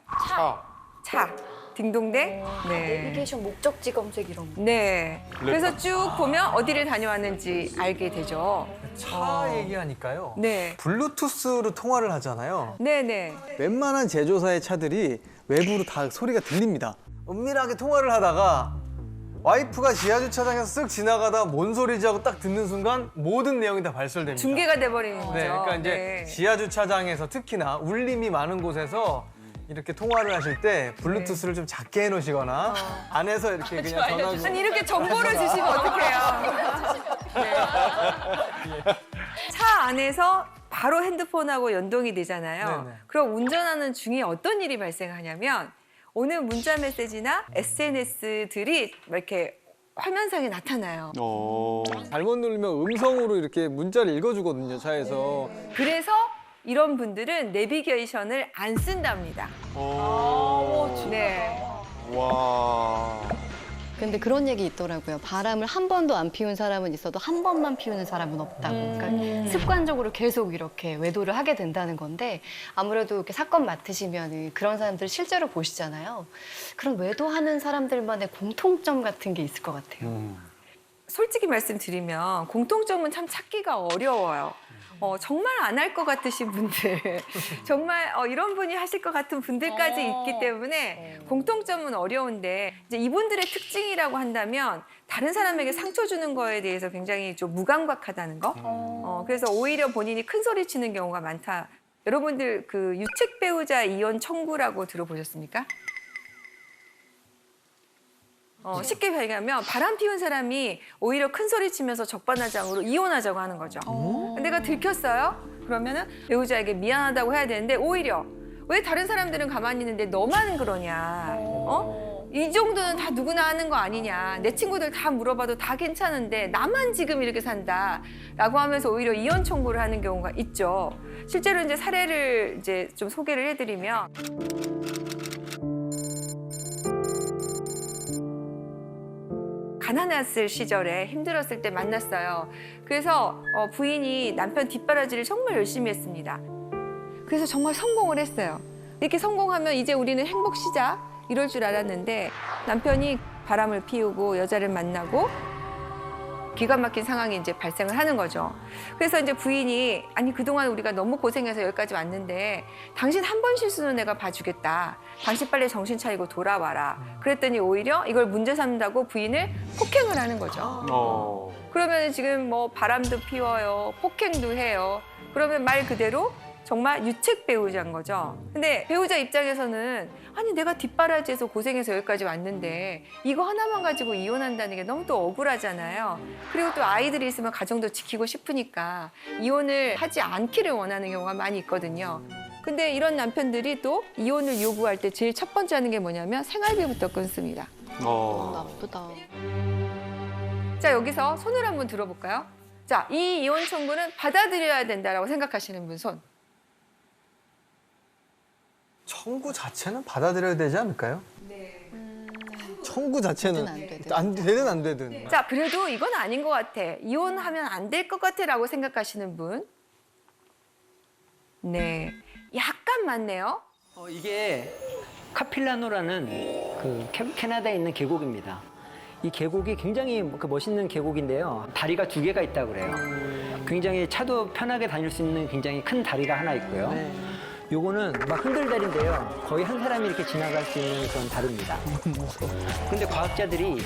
차. 딩동댕. 네. 내비게이션 목적지 검색 이런 거. 네. 그래서 쭉 보면 어디를 다녀왔는지 알게 되죠. 차 얘기하니까요. 네. 블루투스로 통화를 하잖아요. 네네. 웬만한 제조사의 차들이 외부로 다 소리가 들립니다. 은밀하게 통화를 하다가 와이프가 지하주차장에서 쓱 지나가다 뭔 소리지 하고 딱 듣는 순간 모든 내용이 다 발설됩니다. 중계가 돼버리는 거죠. 네, 그러니까 이제 네. 지하주차장에서 특히나 울림이 많은 곳에서 이렇게 통화를 하실 때 블루투스를 좀 작게 해놓으시거나 안에서 이렇게 그냥 전화로 아니 이렇게 정보를 주시면 어떡해요? 네. 차 안에서 바로 핸드폰하고 연동이 되잖아요. 네네. 그럼 운전하는 중에 어떤 일이 발생하냐면 오는 문자 메시지나 SNS들이 이렇게 화면상에 나타나요. 잘못 누르면 음성으로 이렇게 문자를 읽어주거든요, 차에서. 그래서 이런 분들은 내비게이션을 안 쓴답니다. 네. 와. 근데 그런 얘기 있더라고요. 바람을 한 번도 안 피운 사람은 있어도 한 번만 피우는 사람은 없다고. 그러니까 습관적으로 계속 이렇게 외도를 하게 된다는 건데 아무래도 이렇게 사건 맡으시면 그런 사람들 실제로 보시잖아요. 그런 외도하는 사람들만의 공통점 같은 게 있을 것 같아요. 솔직히 말씀드리면 공통점은 참 찾기가 어려워요. 정말 안 할 것 같으신 분들, 정말 이런 분이 하실 것 같은 분들까지 있기 때문에 공통점은 어려운데 이제 이분들의 특징이라고 한다면 다른 사람에게 상처 주는 거에 대해서 굉장히 좀 무감각하다는 거. 그래서 오히려 본인이 큰 소리 치는 경우가 많다. 여러분들 그 유책 배우자 이혼 청구라고 들어보셨습니까? 쉽게 얘기하면 바람 피운 사람이 오히려 큰 소리 치면서 적반하장으로 이혼하자고 하는 거죠. 내가 들켰어요? 그러면은 배우자에게 미안하다고 해야 되는데 오히려 왜 다른 사람들은 가만히 있는데 너만 그러냐? 이 정도는 다 누구나 하는 거 아니냐? 내 친구들 다 물어봐도 다 괜찮은데 나만 지금 이렇게 산다라고 하면서 오히려 이혼 청구를 하는 경우가 있죠. 실제로 이제 사례를 이제 좀 소개를 해드리면. 가난했을 시절에 힘들었을 때 만났어요. 그래서 부인이 남편 뒷바라지를 정말 열심히 했습니다. 그래서 정말 성공을 했어요. 이렇게 성공하면 이제 우리는 행복 시작 이럴 줄 알았는데 남편이 바람을 피우고 여자를 만나고 기가 막힌 상황이 이제 발생을 하는 거죠. 그래서 이제 부인이 아니 그동안 우리가 너무 고생해서 여기까지 왔는데 당신 한 번 실수는 내가 봐주겠다. 당신 빨리 정신 차리고 돌아와라. 그랬더니 오히려 이걸 문제 삼는다고 부인을 폭행을 하는 거죠. 그러면 지금 뭐 바람도 피워요. 폭행도 해요. 그러면 말 그대로 정말 유책 배우자인 거죠. 근데 배우자 입장에서는 아니 내가 뒷바라지에서 고생해서 여기까지 왔는데 이거 하나만 가지고 이혼한다는 게 너무 또 억울하잖아요. 그리고 또 아이들이 있으면 가정도 지키고 싶으니까 이혼을 하지 않기를 원하는 경우가 많이 있거든요. 근데 이런 남편들이 또 이혼을 요구할 때 제일 첫 번째 하는 게 뭐냐면 생활비부터 끊습니다. 나쁘다. 자, 여기서 손을 한번 들어볼까요? 자, 이 이혼 청구는 받아들여야 된다라고 생각하시는 분 손. 청구 자체는 받아들여야 되지 않을까요? 네. 청구 자체는 안 되든. 안 되든 안 되든. 자, 그래도 이건 아닌 것 같아. 이혼하면 안 될 것 같아라고 생각하시는 분. 네, 약간 많네요. 이게 카필라노라는 그 캐나다에 있는 계곡입니다. 이 계곡이 굉장히 그 멋있는 계곡인데요. 다리가 2개가 있다고 그래요. 굉장히 차도 편하게 다닐 수 있는 굉장히 큰 다리가 하나 있고요. 요거는 막 흔들다리인데요. 거의 한 사람이 이렇게 지나갈 수 있는 그런 다리입니다. 근데 과학자들이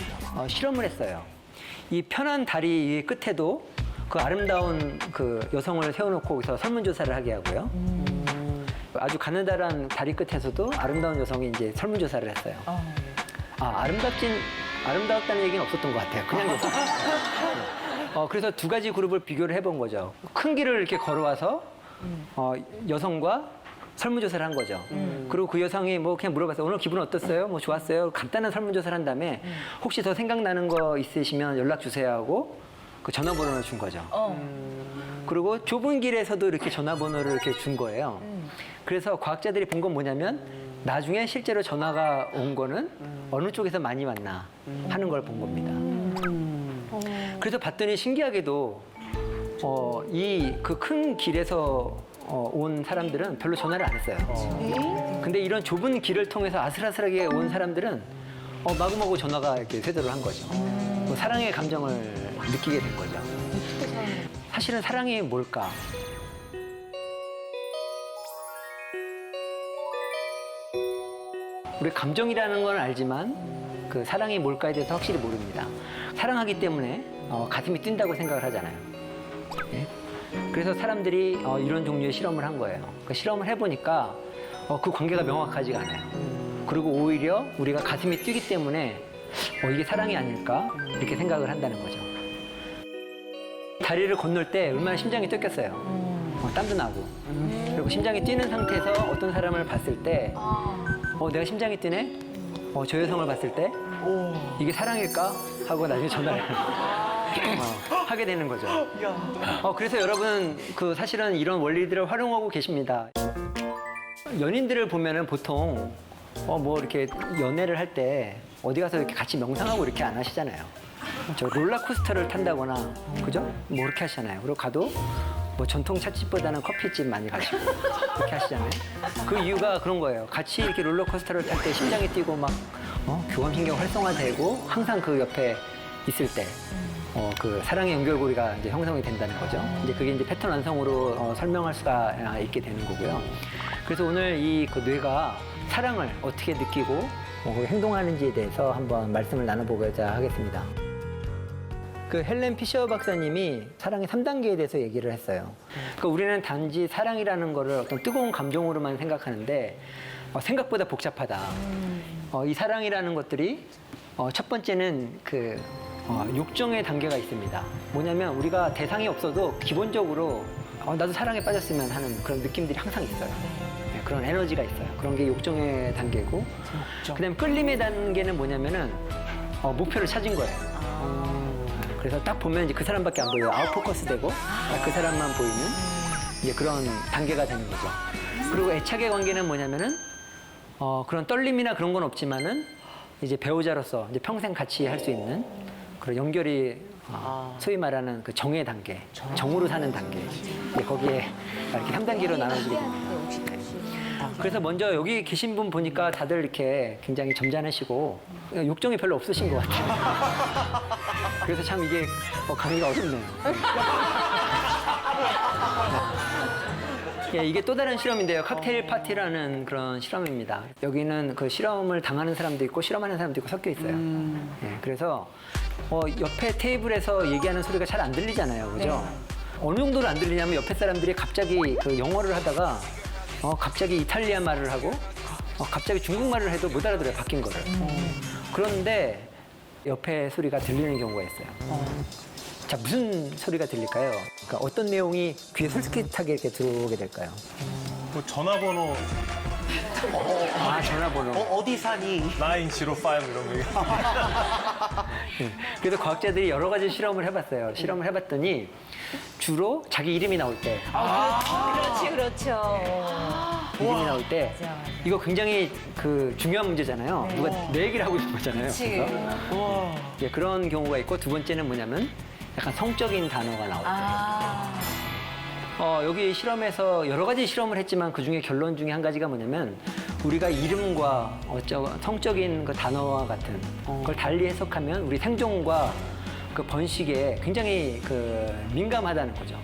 실험을 했어요. 이 편한 다리 끝에도 그 아름다운 그 여성을 세워놓고 거기서 설문조사를 하게 하고요. 아주 가느다란 다리 끝에서도 아름다운 여성이 이제 설문조사를 했어요. 아름다웠다는 얘기는 없었던 것 같아요. 그냥 여성. 그래서 2가지 그룹을 비교를 해본 거죠. 큰 길을 이렇게 걸어와서 여성과 설문조사를 한 거죠. 그리고 그 여성이 뭐 그냥 물어봤어요. 오늘 기분 어땠어요? 뭐 좋았어요? 간단한 설문조사를 한 다음에 혹시 더 생각나는 거 있으시면 연락 주세요 하고 그 전화번호를 준 거죠. 그리고 좁은 길에서도 이렇게 전화번호를 이렇게 준 거예요. 그래서 과학자들이 본 건 뭐냐면 나중에 실제로 전화가 온 거는 어느 쪽에서 많이 왔나 하는 걸 본 겁니다. 그래서 봤더니 신기하게도 이 그 큰 길에서 온 사람들은 별로 전화를 안 했어요. 근데 이런 좁은 길을 통해서 아슬아슬하게 온 사람들은 마구마구 전화가 이렇게 쇄도를 한 거죠. 사랑의 감정을 느끼게 된 거죠. 사실은 사랑이 뭘까? 우리 감정이라는 건 알지만 그 사랑이 뭘까에 대해서 확실히 모릅니다. 사랑하기 때문에 가슴이 뛴다고 생각을 하잖아요. 예? 그래서 사람들이 이런 종류의 실험을 한 거예요. 그 실험을 해보니까 그 관계가 명확하지가 않아요. 그리고 오히려 우리가 가슴이 뛰기 때문에 이게 사랑이 아닐까 이렇게 생각을 한다는 거죠. 다리를 건널 때 얼마나 심장이 뛰었겠어요. 땀도 나고. 그리고 심장이 뛰는 상태에서 어떤 사람을 봤을 때 내가 심장이 뛰네? 저 여성을 봤을 때 이게 사랑일까? 하고 나중에 전화를 하게 되는 거죠. 그래서 여러분 사실은 이런 원리들을 활용하고 계십니다. 연인들을 보면은 보통 뭐 이렇게 연애를 할 때 어디 가서 이렇게 같이 명상하고 이렇게 안 하시잖아요. 저 롤러코스터를 탄다거나 그죠? 뭐 이렇게 하시잖아요. 그리고 가도 뭐 전통 찻집보다는 커피집 많이 가시고 이렇게 하시잖아요. 그 이유가 그런 거예요. 같이 이렇게 롤러코스터를 탈 때 심장이 뛰고 막 교감신경 활성화되고 항상 그 옆에 있을 때 그 사랑의 연결고리가 이제 형성이 된다는 거죠. 이제 그게 이제 패턴 완성으로 설명할 수가 있게 되는 거고요. 그래서 오늘 이 그 뇌가 사랑을 어떻게 느끼고 행동하는지에 대해서 한번 말씀을 나눠보고자 하겠습니다. 그 헬렌 피셔 박사님이 사랑의 3단계에 대해서 얘기를 했어요. 그러니까 우리는 단지 사랑이라는 거를 어떤 뜨거운 감정으로만 생각하는데 생각보다 복잡하다. 이 사랑이라는 것들이 첫 번째는 욕정의 단계가 있습니다. 뭐냐면 우리가 대상이 없어도 기본적으로 나도 사랑에 빠졌으면 하는 그런 느낌들이 항상 있어요. 네, 그런 에너지가 있어요. 그런 게 욕정의 단계고, 그다음에 끌림의 단계는 뭐냐면은 목표를 찾은 거예요. 그래서 딱 보면 이제 그 사람밖에 안 보여요. 아웃포커스 되고 그 사람만 보이는 이제 그런 단계가 되는 거죠. 그리고 애착의 관계는 뭐냐면은 그런 떨림이나 그런 건 없지만은 이제 배우자로서 이제 평생 같이 할 수 있는 그런 연결이 소위 말하는 그 정의 단계, 정으로 사는 단계. 이제 거기에 이렇게 3단계로 나눠지게 됩니다. 그래서 먼저 여기 계신 분 보니까 다들 이렇게 굉장히 점잖으시고 욕정이 별로 없으신 것 같아요. 그래서 참 이게 가기가 어렵네요. 예, 이게 또 다른 실험인데요. 칵테일 파티라는 그런 실험입니다. 여기는 그 실험을 당하는 사람도 있고 실험하는 사람도 있고 섞여 있어요. 예, 그래서 옆에 테이블에서 얘기하는 소리가 잘 안 들리잖아요. 그죠? 어느 정도로 안 들리냐면 옆에 사람들이 갑자기 그 영어를 하다가 갑자기 이탈리아 말을 하고 갑자기 중국말을 해도 못 알아들어요. 바뀐 거를. 그런데 옆에 소리가 들리는 경우가 있어요. 자, 무슨 소리가 들릴까요? 그러니까 어떤 내용이 귀에 솔깃하게 이렇게 들어오게 될까요? 뭐 전화번호 전화번호. 어디 사니? 905 이런 거. 그래서 과학자들이 여러 가지 실험을 해봤어요. 실험을 해봤더니 주로 자기 이름이 나올 때, 그렇죠. 이름이 나올 때 이거 굉장히 중요한 문제잖아요. 누가 내 얘기를 하고 있는 거잖아요. 그래서 예, 그런 경우가 있고, 두 번째는 뭐냐면 약간 성적인 단어가 나올 때. 여기 실험에서 여러 가지 실험을 했지만 그중에 결론 중에 한 가지가 뭐냐면 우리가 이름과 성적인 그 단어와 같은 걸 달리 해석하면 우리 생존과 그 번식에 굉장히 민감하다는 거죠.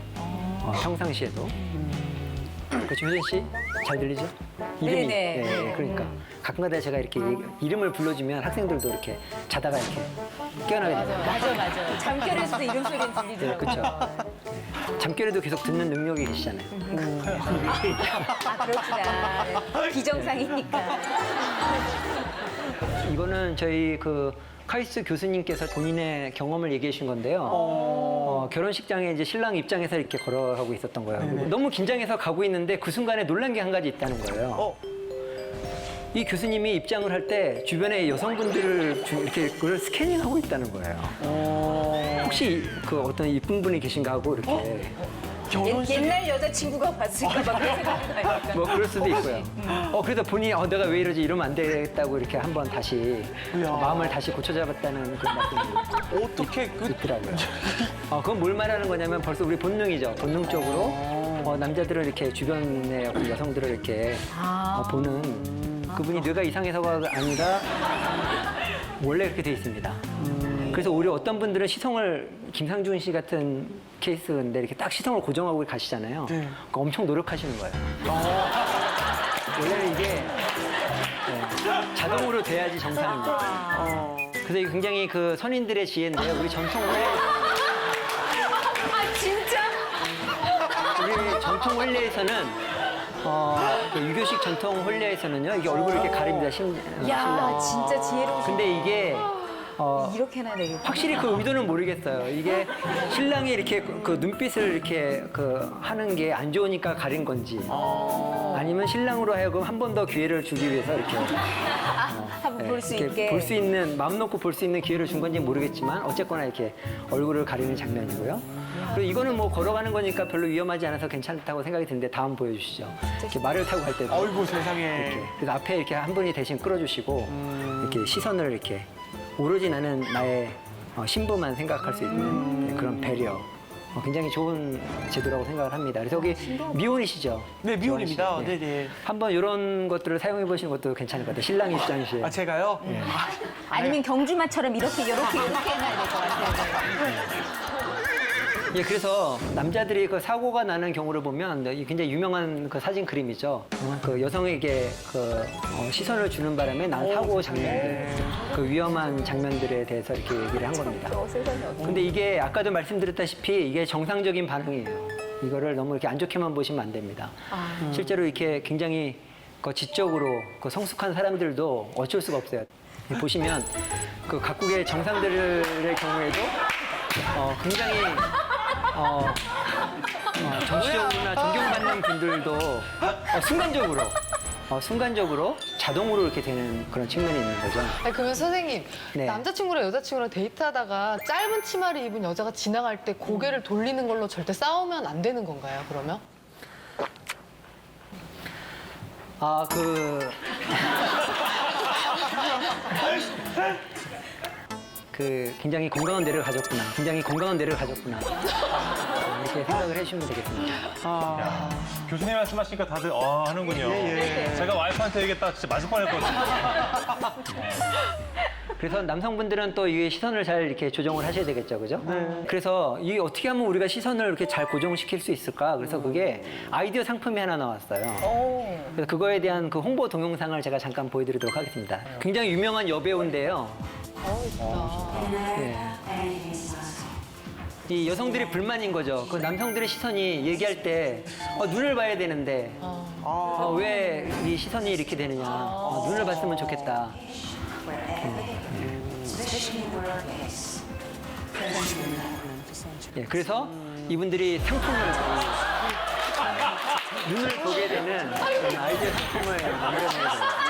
평상시에도. 그렇죠, 효진 씨? 잘 들리죠? 이름이. 네네. 예, 그러니까. 가끔가다 제가 이렇게 이름을 불러주면 학생들도 이렇게 자다가 이렇게 깨어나게 됩니다. 맞아. 잠결에서도 이름 소리는 네, 들리더라고요. 그렇죠. 잠결에도 계속 듣는 능력이 계시잖아요. 그렇구나. 비정상이니까. 이거는 저희 카이스트 교수님께서 본인의 경험을 얘기해 주신 건데요. 결혼식장에 이제 신랑 입장에서 이렇게 걸어가고 있었던 거예요. 너무 긴장해서 가고 있는데 그 순간에 놀란 게 한 가지 있다는 거예요. 이 교수님이 입장을 할 때 주변에 여성분들을 이렇게 그걸 스캐닝하고 있다는 거예요. 혹시 어떤 이쁜 분이 계신가 하고 이렇게. 옛날 여자친구가 봤을까 봐 그런 생각이 나니까. 뭐 그럴 수도 있고요. 그래서 본인이 내가 왜 이러지 이러면 안 되겠다고 이렇게 한번 다시 마음을 다시 고쳐잡았다는 그런 말씀이 어떻게 있더라고요. 그건 뭘 말하는 거냐면 벌써 우리 본능이죠. 본능적으로 남자들은 이렇게 주변의 여성들을 이렇게 보는 그분이 뇌가 이상해서가 아니라 원래 그렇게 돼 있습니다. 그래서 오히려 어떤 분들은 시선을 김상준 씨 같은 케이스인데 이렇게 딱 시선을 고정하고 가시잖아요. 그러니까 엄청 노력하시는 거예요. 원래는 이게 자동으로 돼야지 정상입니다. 그래서 이게 굉장히 선인들의 지혜인데요. 우리 전통 진짜? 우리 전통 원리에서는 그 유교식 전통 혼례에서는요, 이게 얼굴을 이렇게 가립니다. 야, 신랑. 진짜 지혜로우시. 근데 이게 이렇게 해야 되겠다. 확실히 그 의도는 모르겠어요. 이게 신랑이 이렇게 그 눈빛을 이렇게 그 하는 게 안 좋으니까 가린 건지, 아니면 신랑으로 하여금 한 번 더 기회를 주기 위해서 이렇게 한번 볼 수 있게. 볼 수 있는, 마음 놓고 볼 수 있는 기회를 준 건지 모르겠지만 어쨌거나 이렇게 얼굴을 가리는 장면이고요. 그리고 이거는 뭐 걸어가는 거니까 별로 위험하지 않아서 괜찮다고 생각이 드는데 다음 보여주시죠. 이렇게 말을 타고 갈 때도 어이구 세상에. 이렇게, 그래서 앞에 이렇게 한 분이 대신 끌어주시고 이렇게 시선을 이렇게 오로지 나는 나의 신부만 생각할 수 있는 그런 배려. 굉장히 좋은 제도라고 생각을 합니다. 그래서 여기 미혼이시죠? 네, 미혼입니다. 지원 씨? 네. 네네. 한번 이런 것들을 사용해 보시는 것도 괜찮을 것 같아요. 신랑 입장시에. 아 제가요? 아니면 경주마처럼 이렇게 해놔야 될 것 같아요. 예, 그래서 남자들이 그 사고가 나는 경우를 보면 굉장히 유명한 그 사진 그림이죠. 그 여성에게 그 시선을 주는 바람에 난 사고 장면들, 그 위험한 장면들에 대해서 이렇게 얘기를 한 겁니다. 근데 이게 아까도 말씀드렸다시피 이게 정상적인 반응이에요. 이거를 너무 이렇게 안 좋게만 보시면 안 됩니다. 실제로 이렇게 굉장히 그 지적으로 그 성숙한 사람들도 어쩔 수가 없어요. 보시면 그 각국의 정상들의 경우에도 굉장히 정치적으로나 존경받는 분들도 순간적으로 자동으로 이렇게 되는 그런 측면이 있는 거죠. 아니, 그러면 선생님, 네. 남자친구랑 여자친구랑 데이트하다가 짧은 치마를 입은 여자가 지나갈 때 고개를 돌리는 걸로 절대 싸우면 안 되는 건가요, 그러면? 굉장히 건강한 뇌를 가졌구나. 이렇게 생각을 해주시면 되겠습니다. 교수님 말씀하시니까 다들 하는군요. 제가 와이프한테 얘기했다 진짜 맞을 뻔했거든요. 그래서 남성분들은 또 이 시선을 잘 이렇게 조정을 하셔야 되겠죠, 그죠? 그래서 이 어떻게 하면 우리가 시선을 이렇게 잘 고정시킬 수 있을까? 그래서 그게 아이디어 상품이 하나 나왔어요. 그래서 그거에 대한 그 홍보 동영상을 제가 잠깐 보여드리도록 하겠습니다. 굉장히 유명한 여배우인데요. 네. 이 여성들이 불만인 거죠. 그 남성들의 시선이 얘기할 때 눈을 봐야 되는데 왜 이 시선이 이렇게 되느냐. 눈을 봤으면 좋겠다. 그래서 이분들이 상품을 눈을 보게 되는 그런 아이디어 상품을 만들어내야 돼요.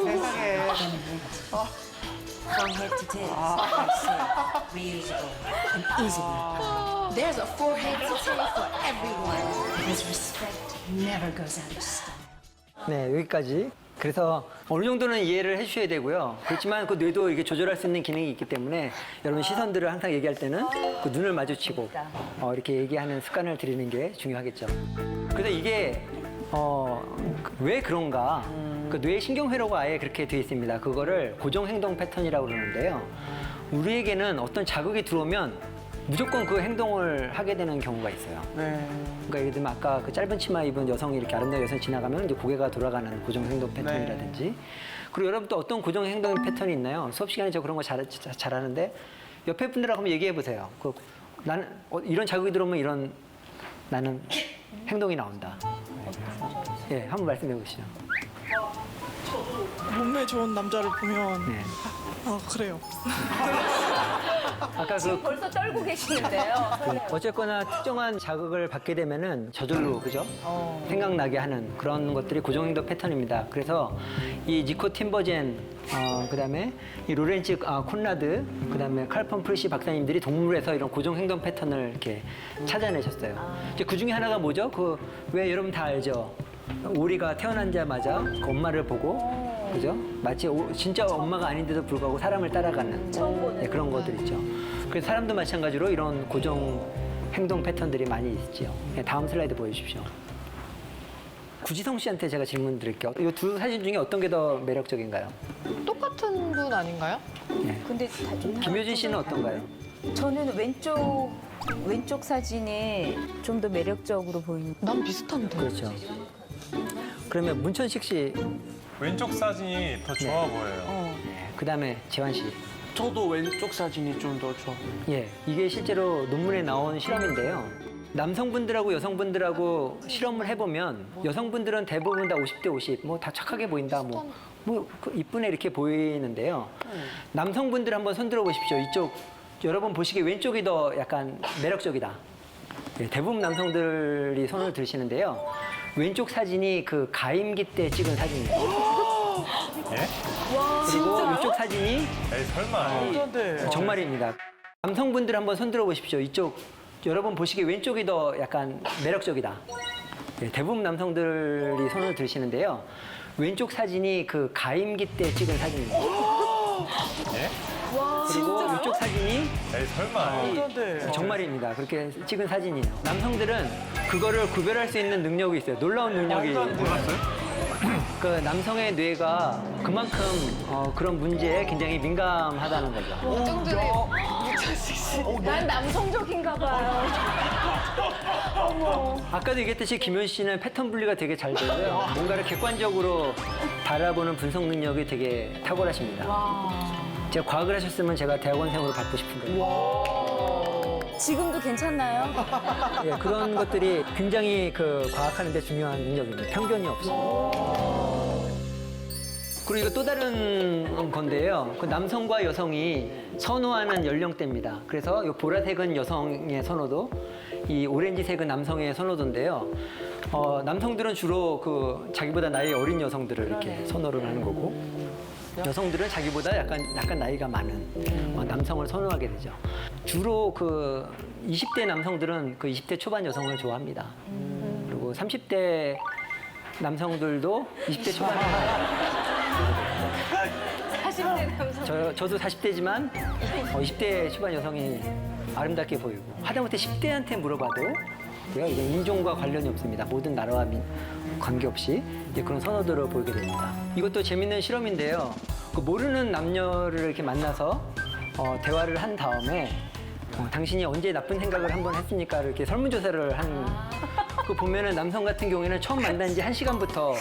세상에. From head to tail, reusable and easily. There's a forehead to tail for everyone, because respect never goes out of style. 네, 여기까지. 그래서 어느 정도는 이해를 해주셔야 되고요. 그렇지만 그 뇌도 이게 조절할 수 있는 기능이 있기 때문에 여러분 시선들을 항상 얘기할 때는 그 눈을 마주치고 이렇게 얘기하는 습관을 들이는 게 중요하겠죠. 그래서 이게 왜 그런가? 그 뇌 신경회로가 아예 그렇게 되어 있습니다. 그거를 고정행동 패턴이라고 그러는데요. 우리에게는 어떤 자극이 들어오면 무조건 그 행동을 하게 되는 경우가 있어요. 그러니까 예를 들면 아까 그 짧은 치마 입은 여성이 이렇게 아름다운 여성이 지나가면 이제 고개가 돌아가는 고정행동 패턴이라든지. 그리고 여러분 또 어떤 고정행동 패턴이 있나요? 수업 시간에 저 그런 거 잘하는데 옆에 분들하고 한번 얘기해 보세요. 나는 이런 자극이 들어오면 나는 행동이 나온다. 예, 한번 말씀해 보시죠. 몸매 좋은 남자를 보면 네. 그래요. 아까 벌써 떨고 계시는데요. 어쨌거나 특정한 자극을 받게 되면은 저절로 그죠? 생각나게 하는 그런 것들이 고정행동 패턴입니다. 그래서 이 니코 팀버젠, 그다음에 이 로렌츠 콘라드, 그다음에 칼 펌프리시 박사님들이 동물에서 이런 고정행동 패턴을 이렇게 찾아내셨어요. 이제 그 중에 하나가 뭐죠? 왜 여러분 다 알죠? 오리가 태어나자마자 그 엄마를 보고 그죠? 마치 진짜 엄마가 아닌데도 불구하고 사람을 따라가는 그런 것들 있죠. 그래서 사람도 마찬가지로 이런 고정 행동 패턴들이 많이 있죠. 다음 슬라이드 보여주십시오. 구지성 씨한테 제가 질문 드릴게요. 이 두 사진 중에 어떤 게 더 매력적인가요? 똑같은 분 아닌가요? 근데 다 좀. 김효진 씨는 어떤가요? 저는 왼쪽 사진이 좀 더 매력적으로 보이는. 난 비슷한데. 그렇죠. 그러면 문천식 씨, 왼쪽 사진이 더 좋아 보여요. 그다음에 재환 씨. 저도 왼쪽 사진이 좀 더 좋아. 예, 이게 실제로 논문에 나온 실험인데요. 남성분들하고 여성분들하고 실험을 해보면 여성분들은 대부분 다 50대 50, 뭐 다 착하게 보인다, 뭐 이쁘네 이렇게 보이는데요. 남성분들 한번 손 들어 보십시오. 이쪽 여러분 보시기에 왼쪽이 더 약간 매력적이다. 예, 대부분 남성들이 손을 드시는데요. 왼쪽 사진이 그 가임기 때 찍은 사진이에요. 예? 그리고 이쪽 사진이 에이, 설마. 정말입니다. 남성분들 한번 손 들어 보십시오. 이쪽 여러분 보시기에 왼쪽이 더 약간 매력적이다. 예, 대부분 남성들이 손을 드시는데요. 왼쪽 사진이 그 가임기 때 찍은 사진입니다. 예? 그리고 이쪽 사진이 에이, 설마. 정말입니다. 그렇게 찍은 사진이에요. 남성들은 그거를 구별할 수 있는 능력이 있어요. 놀라운 능력이. 몰랐어요? 그 남성의 뇌가 그만큼 그런 문제에 굉장히 민감하다는 거죠. 걱정들이 난 남성적인가 봐요. 어머. 아까도 얘기했듯이 김현 씨는 패턴 분리가 되게 잘 되고요. 뭔가를 객관적으로 바라보는 분석 능력이 되게 탁월하십니다. 제가 과학을 하셨으면 제가 대학원생으로 받고 싶은 거예요. 지금도 괜찮나요? 예, 그런 것들이 굉장히 그 과학하는 데 중요한 능력입니다. 편견이 없어요. 그리고 이거 또 다른 건데요. 그 남성과 여성이 선호하는 연령대입니다. 그래서 이 보라색은 여성의 선호도, 이 오렌지색은 남성의 선호도인데요. 남성들은 주로 그 자기보다 나이 어린 여성들을 이렇게 선호를 하는 거고, 여성들은 자기보다 약간 나이가 많은 남성을 선호하게 되죠. 주로 그 20대 남성들은 그 20대 초반 여성을 좋아합니다. 그리고 30대 남성들도 20대 초반 40대 남성. 저도 40대지만 20대 초반 여성이 아름답게 보이고, 하다못해 10대한테 물어봐도 이건 인종과 관련이 없습니다. 모든 나라와 관계없이 이제 그런 선호도를 보이게 됩니다. 이것도 재밌는 실험인데요. 그 모르는 남녀를 이렇게 만나서 대화를 한 다음에 당신이 언제 나쁜 생각을 한번 했습니까? 이렇게 설문조사를 그 보면은 남성 같은 경우에는 처음 만난 지 1시간부터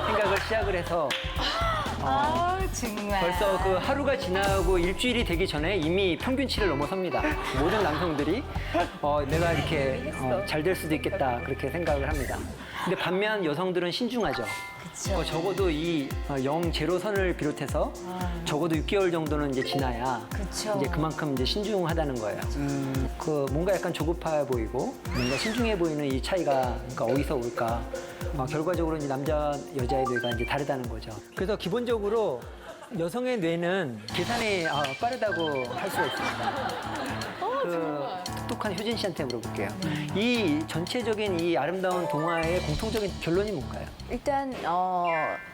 생각을 시작을 해서 정말. 벌써 그 하루가 지나고 일주일이 되기 전에 이미 평균치를 넘어섭니다. 모든 남성들이 내가 이렇게 잘 될 수도 있겠다 그렇게 생각을 합니다. 근데 반면 여성들은 신중하죠. 적어도 이 0, 제로선을 비롯해서 적어도 6개월 정도는 이제 지나야 이제 그만큼 이제 신중하다는 거예요. 그 뭔가 약간 조급해 보이고 뭔가 신중해 보이는 이 차이가 그러니까 어디서 올까? 결과적으로 이제 남자 여자의 뇌가 이제 다르다는 거죠. 그래서 기본적으로 여성의 뇌는 계산이 빠르다고 할 수가 있습니다. 그 똑똑한 효진 씨한테 물어볼게요. 이 전체적인 이 아름다운 동화의 공통적인 결론이 뭔가요? 일단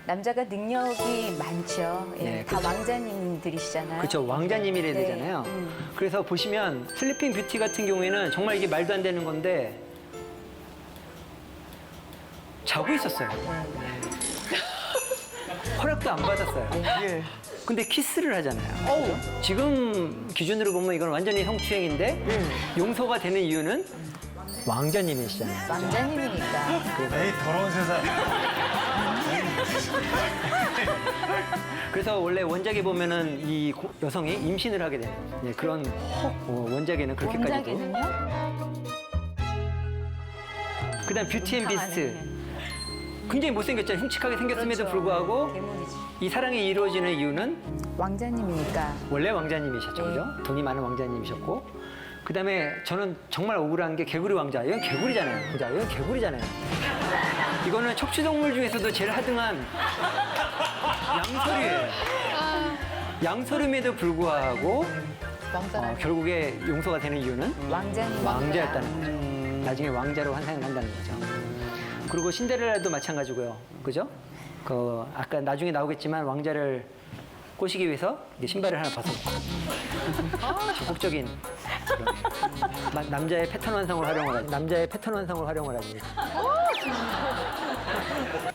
남자가 능력이 많죠. 예, 네, 다 그렇죠. 왕자님들이시잖아요. 그렇죠. 왕자님이래야 네. 되잖아요. 그래서 보시면 슬리핑 뷰티 같은 경우에는 정말 이게 말도 안 되는 건데 자고 있었어요. 허락도 안 받았어요. 예. 근데 키스를 하잖아요. 그죠? 지금 기준으로 보면 이건 완전히 성추행인데 용서가 되는 이유는 왕자님이시잖아요. 왕자님이니까. 에이, 더러운 세상. 그래서 원래 원작에 보면은 이 여성이 임신을 하게 되는 그런 원작에는 그렇게까지도. 왕자에는요? 그다음 뷰티 앤 비스트. 굉장히 못생겼잖아요. 흉측하게 생겼음에도 그렇죠. 불구하고 괴물이지. 이 사랑이 이루어지는 이유는 왕자님이니까. 원래 왕자님이셨죠. 그죠? 돈이 많은 왕자님이셨고. 그다음에 저는 정말 억울한 게 개구리 왕자. 이건 개구리잖아요. 그죠? 이건 개구리잖아요. 이거는 척추동물 중에서도 제일 하등한 양서류예요. 양서류임에도 불구하고 결국에 용서가 되는 이유는 왕자님. 왕자였다는 거죠. 나중에 왕자로 환생을 한다는 거죠. 그리고 신데렐라도 마찬가지고요. 그죠? 그 아까 나중에 나오겠지만 왕자를 꼬시기 위해서 이제 신발을 하나 벗어놓고 적극적인 그런 남자의 패턴 완성을 활용을 하죠.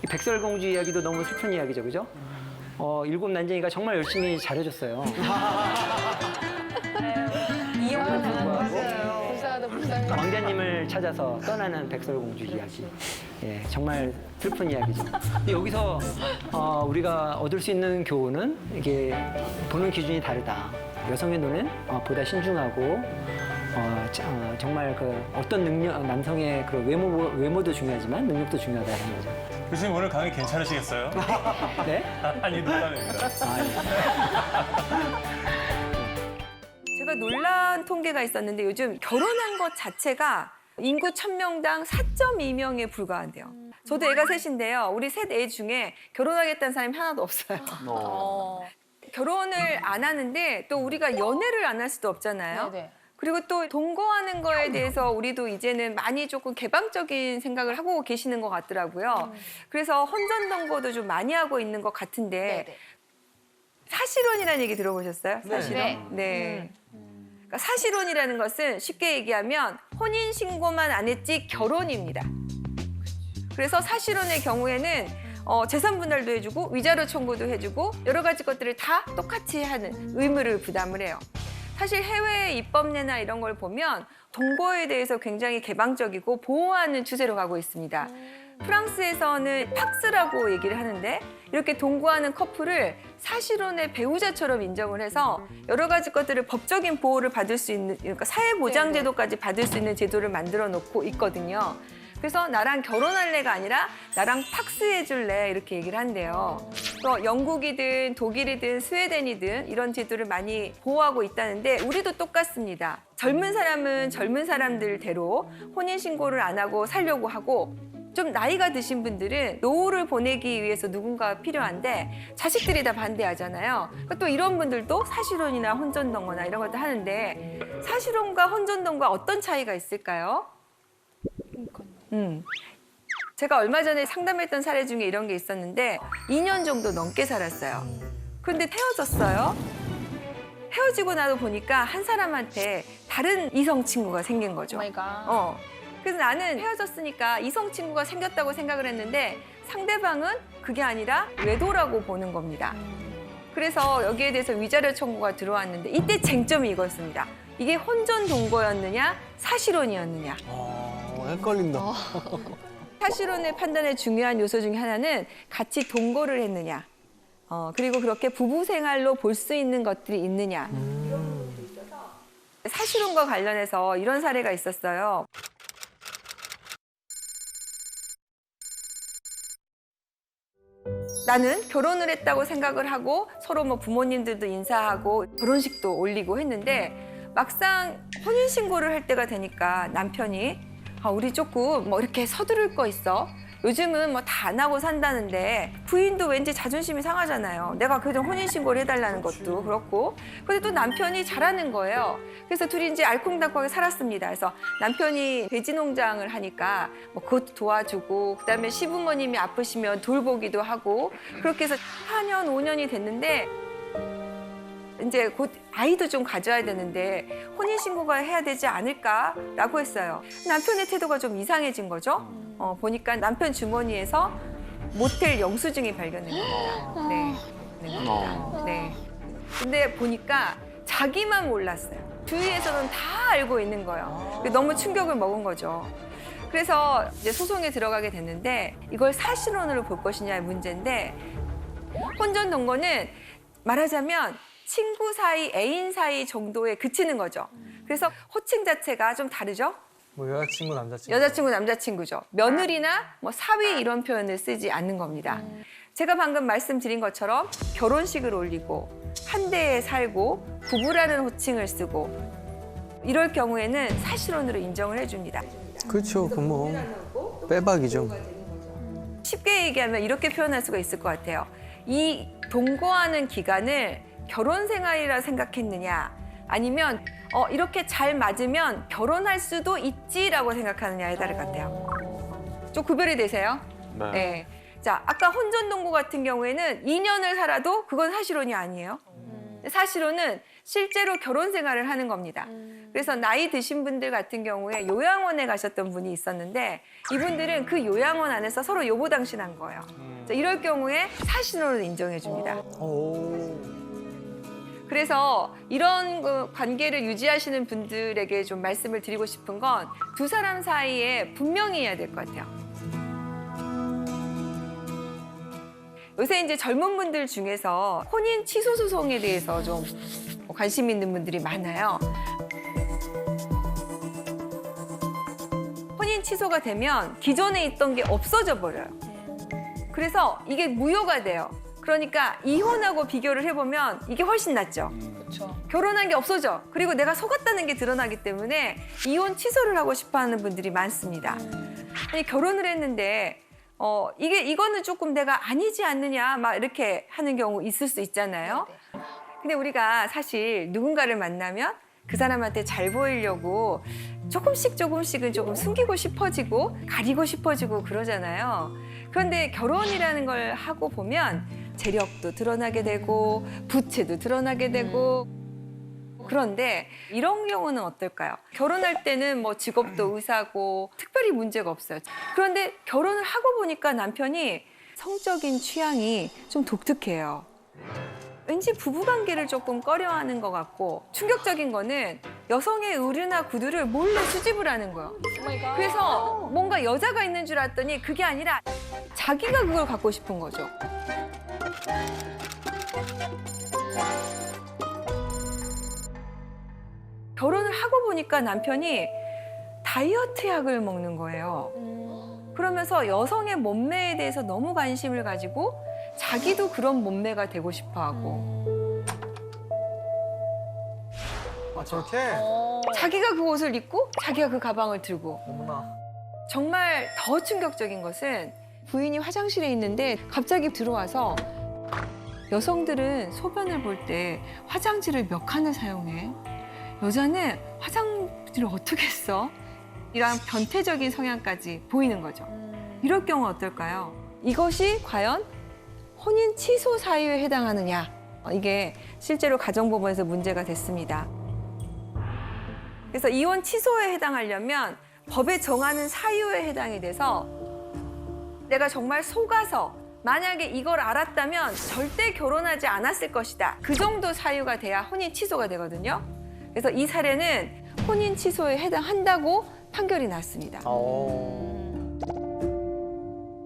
이 백설공주 이야기도 너무 슬픈 이야기죠, 그죠? 일곱 난쟁이가 정말 열심히 잘해줬어요. 이용을 불구하고 불쌍하다, 불쌍해. 왕자님을 찾아서 떠나는 백설공주 이야기. 예, 정말 슬픈 이야기죠. 근데 여기서 우리가 얻을 수 있는 교훈은 이게 보는 기준이 다르다. 여성의 눈은 보다 신중하고 정말 그 어떤 능력, 남성의 그 외모도 중요하지만 능력도 중요하다는 거죠. 교수님 오늘 강의 괜찮으시겠어요? 네? 아니, 농담입니다. 제가 놀란 통계가 있었는데 요즘 결혼한 것 자체가 인구 1000명당 4.2명에 불과한대요. 저도 애가 셋인데요. 우리 셋 애 중에 결혼하겠다는 사람이 하나도 없어요. 결혼을 안 하는데 또 우리가 연애를 안 할 수도 없잖아요. 네네. 그리고 또 동거하는 거에 대해서 우리도 이제는 많이 조금 개방적인 생각을 하고 계시는 것 같더라고요. 그래서 혼전 동거도 좀 많이 하고 있는 것 같은데 네네. 사실혼이라는 얘기 들어보셨어요? 네. 사실혼? 네. 그러니까 사실혼이라는 것은 쉽게 얘기하면 혼인 신고만 안 했지 결혼입니다. 그래서 사실혼의 경우에는 재산 분할도 해주고 위자료 청구도 해주고 여러 가지 것들을 다 똑같이 하는 의무를 부담을 해요. 사실 해외 입법례나 이런 걸 보면 동거에 대해서 굉장히 개방적이고 보호하는 추세로 가고 있습니다. 프랑스에서는 팍스라고 얘기를 하는데 이렇게 동거하는 커플을 사실혼의 배우자처럼 인정을 해서 여러 가지 것들을 법적인 보호를 받을 수 있는, 그러니까 사회보장제도까지 받을 수 있는 제도를 만들어 놓고 있거든요. 그래서 나랑 결혼할래가 아니라 나랑 팍스해줄래 이렇게 얘기를 한대요. 또 영국이든 독일이든 스웨덴이든 이런 제도를 많이 보호하고 있다는데 우리도 똑같습니다. 젊은 사람은 젊은 사람들대로 혼인신고를 안 하고 살려고 하고 좀 나이가 드신 분들은 노후를 보내기 위해서 누군가가 필요한데 자식들이 다 반대하잖아요. 그러니까 또 이런 분들도 사실혼이나 혼전동거나 이런 것도 하는데 사실혼과 혼전동거가 어떤 차이가 있을까요? 제가 얼마 전에 상담했던 사례 중에 이런 게 있었는데 2년 정도 넘게 살았어요. 그런데 헤어졌어요. 헤어지고 나서 보니까 한 사람한테 다른 이성 친구가 생긴 거죠. 그래서 나는 헤어졌으니까 이성 친구가 생겼다고 생각을 했는데 상대방은 그게 아니라 외도라고 보는 겁니다. 그래서 여기에 대해서 위자료 청구가 들어왔는데 이때 쟁점이 이거였습니다. 이게 혼전 동거였느냐 사실혼이었느냐. 헷갈린다. 사실혼의 판단의 중요한 요소 중에 하나는 같이 동거를 했느냐. 그리고 그렇게 부부 생활로 볼 수 있는 것들이 있느냐. 사실혼과 관련해서 이런 사례가 있었어요. 나는 결혼을 했다고 생각을 하고 서로 뭐 부모님들도 인사하고 결혼식도 올리고 했는데 막상 혼인신고를 할 때가 되니까 남편이 우리 조금 뭐 이렇게 서두를 거 있어. 요즘은 뭐 다 안 하고 산다는데 부인도 왠지 자존심이 상하잖아요. 내가 그래도 혼인신고를 해달라는 것도 그렇고. 근데 또 남편이 잘하는 거예요. 그래서 둘이 이제 알콩달콩하게 살았습니다. 그래서 남편이 돼지 농장을 하니까 뭐 그것도 도와주고 그다음에 시부모님이 아프시면 돌보기도 하고 그렇게 해서 4년, 5년이 됐는데 이제 곧 아이도 좀 가져야 되는데 혼인신고가 해야 되지 않을까라고 했어요. 남편의 태도가 좀 이상해진 거죠. 보니까 남편 주머니에서 모텔 영수증이 발견된 겁니다. 네. 근데 보니까 자기만 몰랐어요. 주위에서는 다 알고 있는 거예요. 너무 충격을 먹은 거죠. 그래서 이제 소송에 들어가게 됐는데 이걸 사실혼으로 볼 것이냐의 문제인데 혼전 동거는 말하자면 친구 사이, 애인 사이 정도에 그치는 거죠. 그래서 호칭 자체가 좀 다르죠? 뭐 여자친구, 남자친구. 여자친구, 남자친구죠. 며느리나 뭐 사위 이런 표현을 쓰지 않는 겁니다. 제가 방금 말씀드린 것처럼 결혼식을 올리고 한 대에 살고 부부라는 호칭을 쓰고 이럴 경우에는 사실혼으로 인정을 해줍니다. 그렇죠. 그 뭐 빼박이죠. 쉽게 얘기하면 이렇게 표현할 수가 있을 것 같아요. 이 동거하는 기간을 결혼 생활이라 생각했느냐 아니면 이렇게 잘 맞으면 결혼할 수도 있지라고 생각하느냐에 따를 것 같아요. 좀 구별이 되세요? 네. 자, 아까 혼전 동거 같은 경우에는 2년을 살아도 그건 사실혼이 아니에요. 사실혼은 실제로 결혼 생활을 하는 겁니다. 그래서 나이 드신 분들 같은 경우에 요양원에 가셨던 분이 있었는데 이분들은 그 요양원 안에서 서로 요보당신한 거예요. 자, 이럴 경우에 사실혼으로 인정해 줍니다. 그래서 이런 관계를 유지하시는 분들에게 좀 말씀을 드리고 싶은 건 두 사람 사이에 분명히 해야 될 것 같아요. 요새 이제 젊은 분들 중에서 혼인 취소 소송에 대해서 좀 관심 있는 분들이 많아요. 혼인 취소가 되면 기존에 있던 게 없어져 버려요. 그래서 이게 무효가 돼요. 그러니까 이혼하고 비교를 해보면 이게 훨씬 낫죠. 그렇죠. 결혼한 게 없어져. 그리고 내가 속았다는 게 드러나기 때문에 이혼 취소를 하고 싶어하는 분들이 많습니다. 아니 결혼을 했는데 이거는 조금 내가 아니지 않느냐 막 이렇게 하는 경우 있을 수 있잖아요. 근데 우리가 사실 누군가를 만나면 그 사람한테 잘 보이려고 조금씩은 조금 숨기고 싶어지고 가리고 싶어지고 그러잖아요. 그런데 결혼이라는 걸 하고 보면 재력도 드러나게 되고 부채도 드러나게 되고 그런데 이런 경우는 어떨까요? 결혼할 때는 뭐 직업도 의사고 특별히 문제가 없어요. 그런데 결혼을 하고 보니까 남편이 성적인 취향이 좀 독특해요. 왠지 부부관계를 조금 꺼려하는 것 같고 충격적인 거는 여성의 의류나 구두를 몰래 수집을 하는 거예요. 그래서 뭔가 여자가 있는 줄 알았더니 그게 아니라 자기가 그걸 갖고 싶은 거죠. 결혼을 하고 보니까 남편이 다이어트 약을 먹는 거예요. 그러면서 여성의 몸매에 대해서 너무 관심을 가지고 자기도 그런 몸매가 되고 싶어 하고 아, 저렇게? 자기가 그 옷을 입고 자기가 그 가방을 들고 어머나. 정말 더 충격적인 것은 부인이 화장실에 있는데 갑자기 들어와서 여성들은 소변을 볼 때 화장지를 몇 칸을 사용해. 여자는 화장지를 어떻게 써? 이런 변태적인 성향까지 보이는 거죠. 이럴 경우 어떨까요? 이것이 과연 혼인 취소 사유에 해당하느냐? 이게 실제로 가정법원에서 문제가 됐습니다. 그래서 이혼 취소에 해당하려면 법에 정하는 사유에 해당이 돼서 내가 정말 속아서 만약에 이걸 알았다면 절대 결혼하지 않았을 것이다. 그 정도 사유가 돼야 혼인 취소가 되거든요. 그래서 이 사례는 혼인 취소에 해당한다고 판결이 났습니다.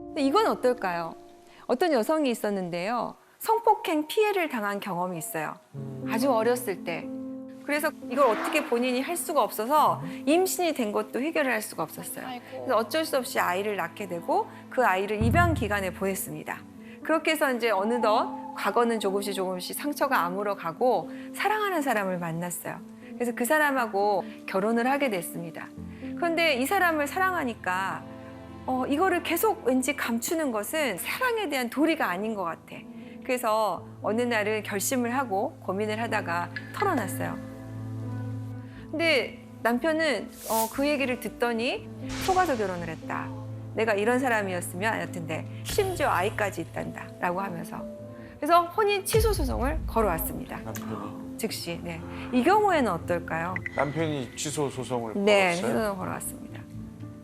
근데 이건 어떨까요? 어떤 여성이 있었는데요. 성폭행 피해를 당한 경험이 있어요. 아주 어렸을 때. 그래서 이걸 어떻게 본인이 할 수가 없어서 임신이 된 것도 해결을 할 수가 없었어요. 그래서 어쩔 수 없이 아이를 낳게 되고 그 아이를 입양 기관에 보냈습니다. 그렇게 해서 이제 어느덧 과거는 조금씩 상처가 아물어 가고 사랑하는 사람을 만났어요. 그래서 그 사람하고 결혼을 하게 됐습니다. 그런데 이 사람을 사랑하니까 이거를 계속 왠지 감추는 것은 사랑에 대한 도리가 아닌 것 같아. 그래서 어느 날은 결심을 하고 고민을 하다가 털어놨어요. 근데 남편은 그 얘기를 듣더니 속아서 결혼을 했다. 내가 이런 사람이었으면 안 할 텐데 심지어 아이까지 있단다 라고 하면서 그래서 혼인 취소 소송을 걸어왔습니다. 남편이? 즉시. 네. 이 경우에는 어떨까요? 남편이 취소 소송을 네, 걸었어요? 소송을 걸어왔습니다.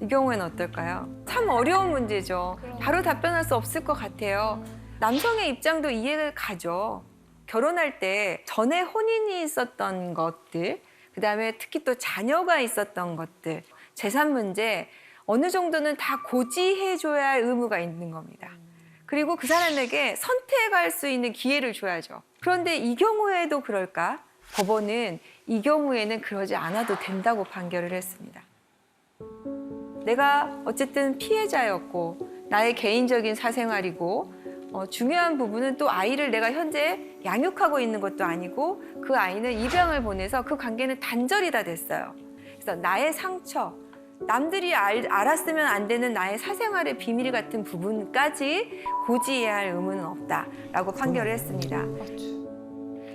이 경우에는 어떨까요? 참 어려운 문제죠. 바로 답변할 수 없을 것 같아요. 남성의 입장도 이해를 가죠. 결혼할 때 전에 혼인이 있었던 것들, 그다음에 특히 또 자녀가 있었던 것들, 재산 문제 어느 정도는 다 고지해줘야 할 의무가 있는 겁니다. 그리고 그 사람에게 선택할 수 있는 기회를 줘야죠. 그런데 이 경우에도 그럴까? 법원은 이 경우에는 그러지 않아도 된다고 판결을 했습니다. 내가 어쨌든 피해자였고 나의 개인적인 사생활이고 중요한 부분은 또 아이를 내가 현재 양육하고 있는 것도 아니고 그 아이는 입양을 보내서 그 관계는 단절이 다 됐어요. 그래서 나의 상처, 남들이 알았으면 안 되는 나의 사생활의 비밀 같은 부분까지 고지해야 할 의무는 없다라고 판결을 했습니다.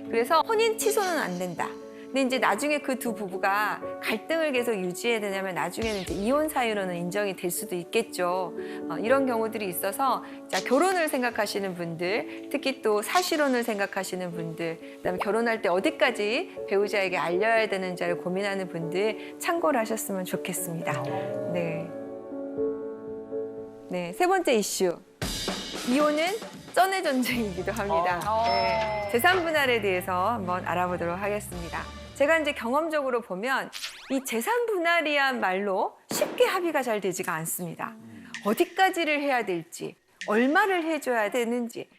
그래서 혼인 취소는 안 된다. 근데 이제 나중에 그 두 부부가 갈등을 계속 유지해야 되냐면 나중에는 이제 이혼 사유로는 인정이 될 수도 있겠죠. 이런 경우들이 있어서 자, 결혼을 생각하시는 분들, 특히 또 사실혼을 생각하시는 분들, 그다음에 결혼할 때 어디까지 배우자에게 알려야 되는지를 고민하는 분들 참고를 하셨으면 좋겠습니다. 네. 네, 세 번째 이슈. 이혼은 쩐의 전쟁이기도 합니다. 네, 재산 분할에 대해서 한번 알아보도록 하겠습니다. 제가 이제 경험적으로 보면 이 재산 분할이야말로 쉽게 합의가 잘 되지가 않습니다. 어디까지를 해야 될지, 얼마를 해줘야 되는지,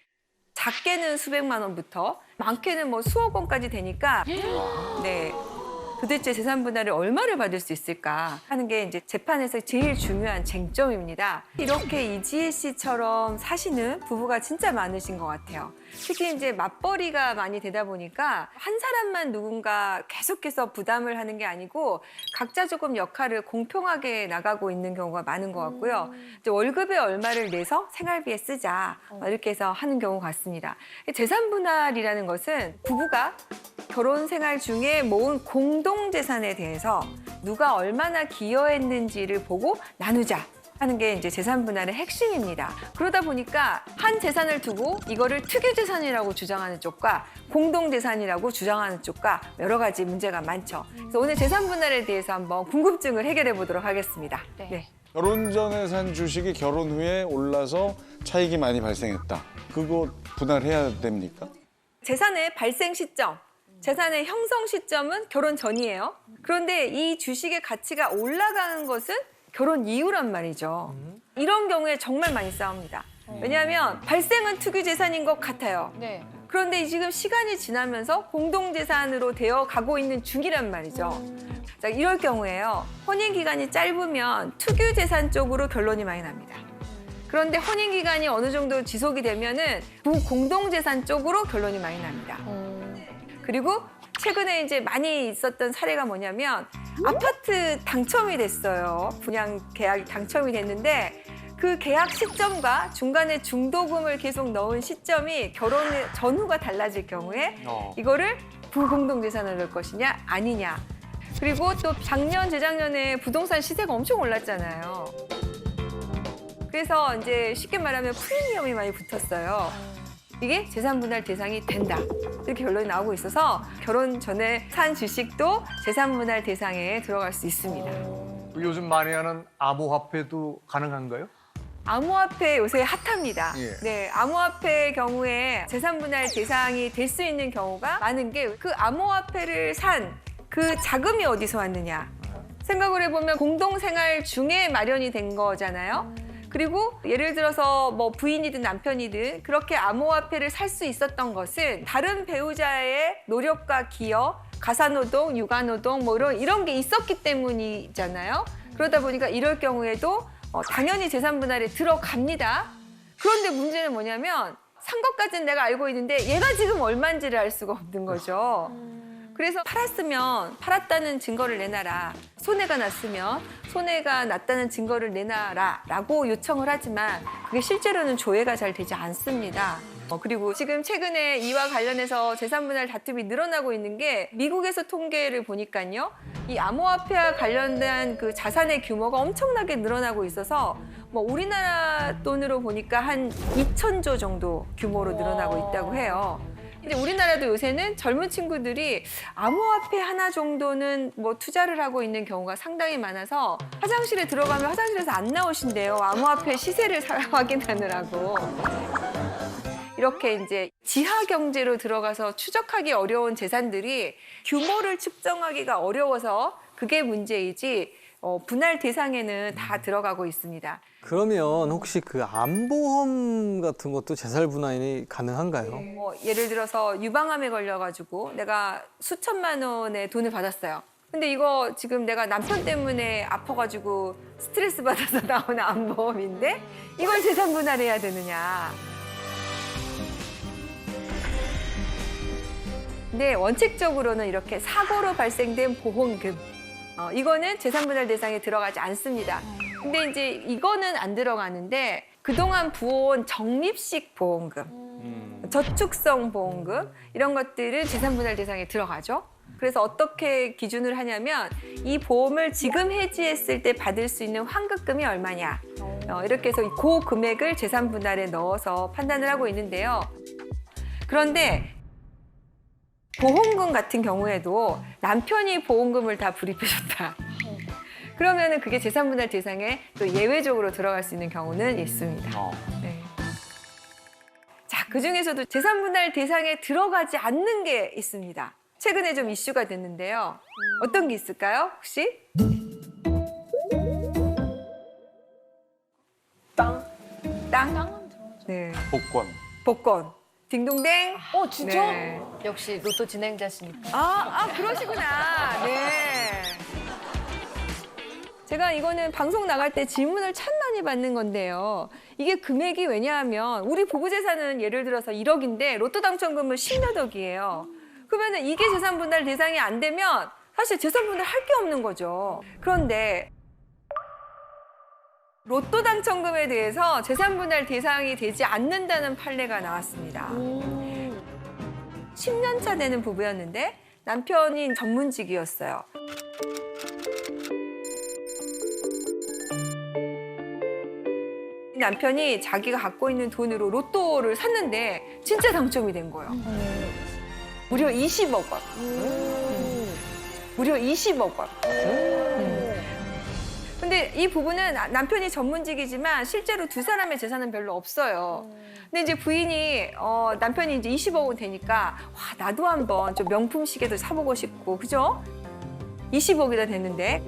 작게는 수백만 원부터 많게는 뭐 수억 원까지 되니까 네. 도대체 재산 분할을 얼마를 받을 수 있을까 하는 게 이제 재판에서 제일 중요한 쟁점입니다. 이렇게 이지혜 씨처럼 사시는 부부가 진짜 많으신 것 같아요. 특히 이제 맞벌이가 많이 되다 보니까 한 사람만 누군가 계속해서 부담을 하는 게 아니고 각자 조금 역할을 공평하게 나가고 있는 경우가 많은 것 같고요. 이제 월급에 얼마를 내서 생활비에 쓰자 이렇게 해서 하는 경우 같습니다. 재산 분할이라는 것은 부부가 결혼 생활 중에 모은 공동 재산에 대해서 누가 얼마나 기여했는지를 보고 나누자 하는 게 이제 재산 분할의 핵심입니다. 그러다 보니까 한 재산을 두고 이거를 특유 재산이라고 주장하는 쪽과 공동 재산이라고 주장하는 쪽과 여러 가지 문제가 많죠. 그래서 오늘 재산 분할에 대해서 한번 궁금증을 해결해 보도록 하겠습니다. 네. 결혼 전에 산 주식이 결혼 후에 올라서 차익이 많이 발생했다. 그거 분할해야 됩니까? 재산의 발생 시점, 재산의 형성 시점은 결혼 전이에요. 그런데 이 주식의 가치가 올라가는 것은 결혼 이후란 말이죠. 이런 경우에 정말 많이 싸웁니다. 왜냐하면 발생은 특유 재산인 것 같아요. 네. 그런데 지금 시간이 지나면서 공동재산으로 되어 가고 있는 중이란 말이죠. 자, 이럴 경우에요. 혼인 기간이 짧으면 특유 재산 쪽으로 결론이 많이 납니다. 그런데 혼인 기간이 어느 정도 지속이 되면은 부공동재산 쪽으로 결론이 많이 납니다. 그리고 최근에 이제 많이 있었던 사례가 뭐냐면 아파트 당첨이 됐어요. 분양 계약이 당첨이 됐는데 그 계약 시점과 중간에 중도금을 계속 넣은 시점이 결혼 전후가 달라질 경우에 이거를 부공동재산을 넣을 것이냐 아니냐. 그리고 또 작년, 재작년에 부동산 시세가 엄청 올랐잖아요. 그래서 이제 쉽게 말하면 프리미엄이 많이 붙었어요. 이게 재산 분할 대상이 된다. 이렇게 결론이 나오고 있어서 결혼 전에 산 주식도 재산 분할 대상에 들어갈 수 있습니다. 요즘 많이 하는 암호화폐도 가능한가요? 암호화폐 요새 핫합니다. 예. 네, 암호화폐의 경우에 재산 분할 대상이 될 수 있는 경우가 많은 게 그 암호화폐를 산 그 자금이 어디서 왔느냐. 생각을 해보면 공동생활 중에 마련이 된 거잖아요. 그리고 예를 들어서 뭐 부인이든 남편이든 그렇게 암호화폐를 살 수 있었던 것은 다른 배우자의 노력과 기여, 가사노동, 육아노동 뭐 이런 게 있었기 때문이잖아요. 그러다 보니까 이럴 경우에도 당연히 재산 분할에 들어갑니다. 그런데 문제는 뭐냐면 산 것까지는 내가 알고 있는데 얘가 지금 얼마인지를 알 수가 없는 거죠. 그래서 팔았으면 팔았다는 증거를 내놔라. 손해가 났으면 손해가 났다는 증거를 내놔라 라고 요청을 하지만 그게 실제로는 조회가 잘 되지 않습니다. 그리고 지금 최근에 이와 관련해서 재산분할 다툼이 늘어나고 있는 게 미국에서 통계를 보니까요. 이 암호화폐와 관련된 그 자산의 규모가 엄청나게 늘어나고 있어서 뭐 우리나라 돈으로 보니까 한 2,000조 정도 규모로 늘어나고 있다고 해요. 근데 우리나라도 요새는 젊은 친구들이 암호화폐 하나 정도는 뭐 투자를 하고 있는 경우가 상당히 많아서 화장실에 들어가면 화장실에서 안 나오신대요. 암호화폐 시세를 확인하느라고. 이렇게 이제 지하 경제로 들어가서 추적하기 어려운 재산들이 규모를 측정하기가 어려워서 그게 문제이지 분할 대상에는 다 들어가고 있습니다. 그러면 혹시 그 암보험 같은 것도 재산 분할이 가능한가요? 뭐 예를 들어서 유방암에 걸려가지고 내가 수천만 원의 돈을 받았어요. 근데 이거 지금 내가 남편 때문에 아파가지고 스트레스 받아서 나온 암보험인데 이걸 재산 분할해야 되느냐. 근데 원칙적으로는 이렇게 사고로 발생된 보험금 이거는 재산 분할 대상에 들어가지 않습니다. 근데 이제 이거는 안 들어가는데 그동안 부어온 적립식 보험금, 저축성 보험금 이런 것들은 재산 분할 대상에 들어가죠. 그래서 어떻게 기준을 하냐면 이 보험을 지금 해지했을 때 받을 수 있는 환급금이 얼마냐 이렇게 해서 그 금액을 재산 분할에 넣어서 판단을 하고 있는데요. 그런데 보험금 같은 경우에도 남편이 보험금을 다 불입해줬다. 그러면은 그게 재산분할 대상에 또 예외적으로 들어갈 수 있는 경우는 있습니다. 네. 그 중에서도 재산분할 대상에 들어가지 않는 게 있습니다. 최근에 좀 이슈가 됐는데요. 어떤 게 있을까요, 혹시? 땅. 네. 복권. 딩동댕. 진짜? 네. 역시 로또 진행자시니까. 그러시구나. 네. 제가 이거는 방송 나갈 때 질문을 참 많이 받는 건데요. 이게 금액이 왜냐하면 우리 부부 재산은 예를 들어서 1억인데 로또 당첨금은 10몇 억이에요. 그러면 이게 재산분할 대상이 안 되면 사실 재산분할 할 게 없는 거죠. 그런데 로또 당첨금에 대해서 재산분할 대상이 되지 않는다는 판례가 나왔습니다. 10년 차 되는 부부였는데 남편이 전문직이었어요. 남편이 자기가 갖고 있는 돈으로 로또를 샀는데 진짜 당첨이 된 거예요. 무려 20억 원. 무려 20억 원. 근데 이 부부는 남편이 전문직이지만 실제로 두 사람의 재산은 별로 없어요. 근데 이제 부인이 남편이 이제 20억 원 되니까 와, 나도 한번 좀 명품 시계도 사보고 싶고, 그죠? 20억이나 됐는데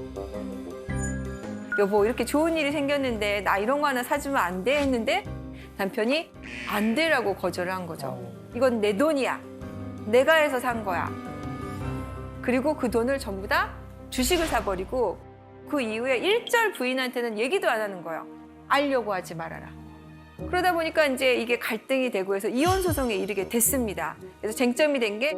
여보 이렇게 좋은 일이 생겼는데 나 이런 거 하나 사주면 안 돼 했는데 남편이 안 되라고 거절을 한 거죠. 이건 내 돈이야. 내가 해서 산 거야. 그리고 그 돈을 전부 다 주식을 사버리고 그 이후에 일절 부인한테는 얘기도 안 하는 거예요. 알려고 하지 말아라. 그러다 보니까 이제 이게 갈등이 되고 해서 이혼 소송에 이르게 됐습니다. 그래서 쟁점이 된 게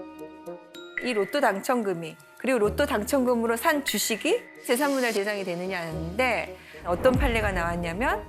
이 로또 당첨금이 그리고 로또 당첨금으로 산 주식이 재산분할 대상이 되느냐였는데 어떤 판례가 나왔냐면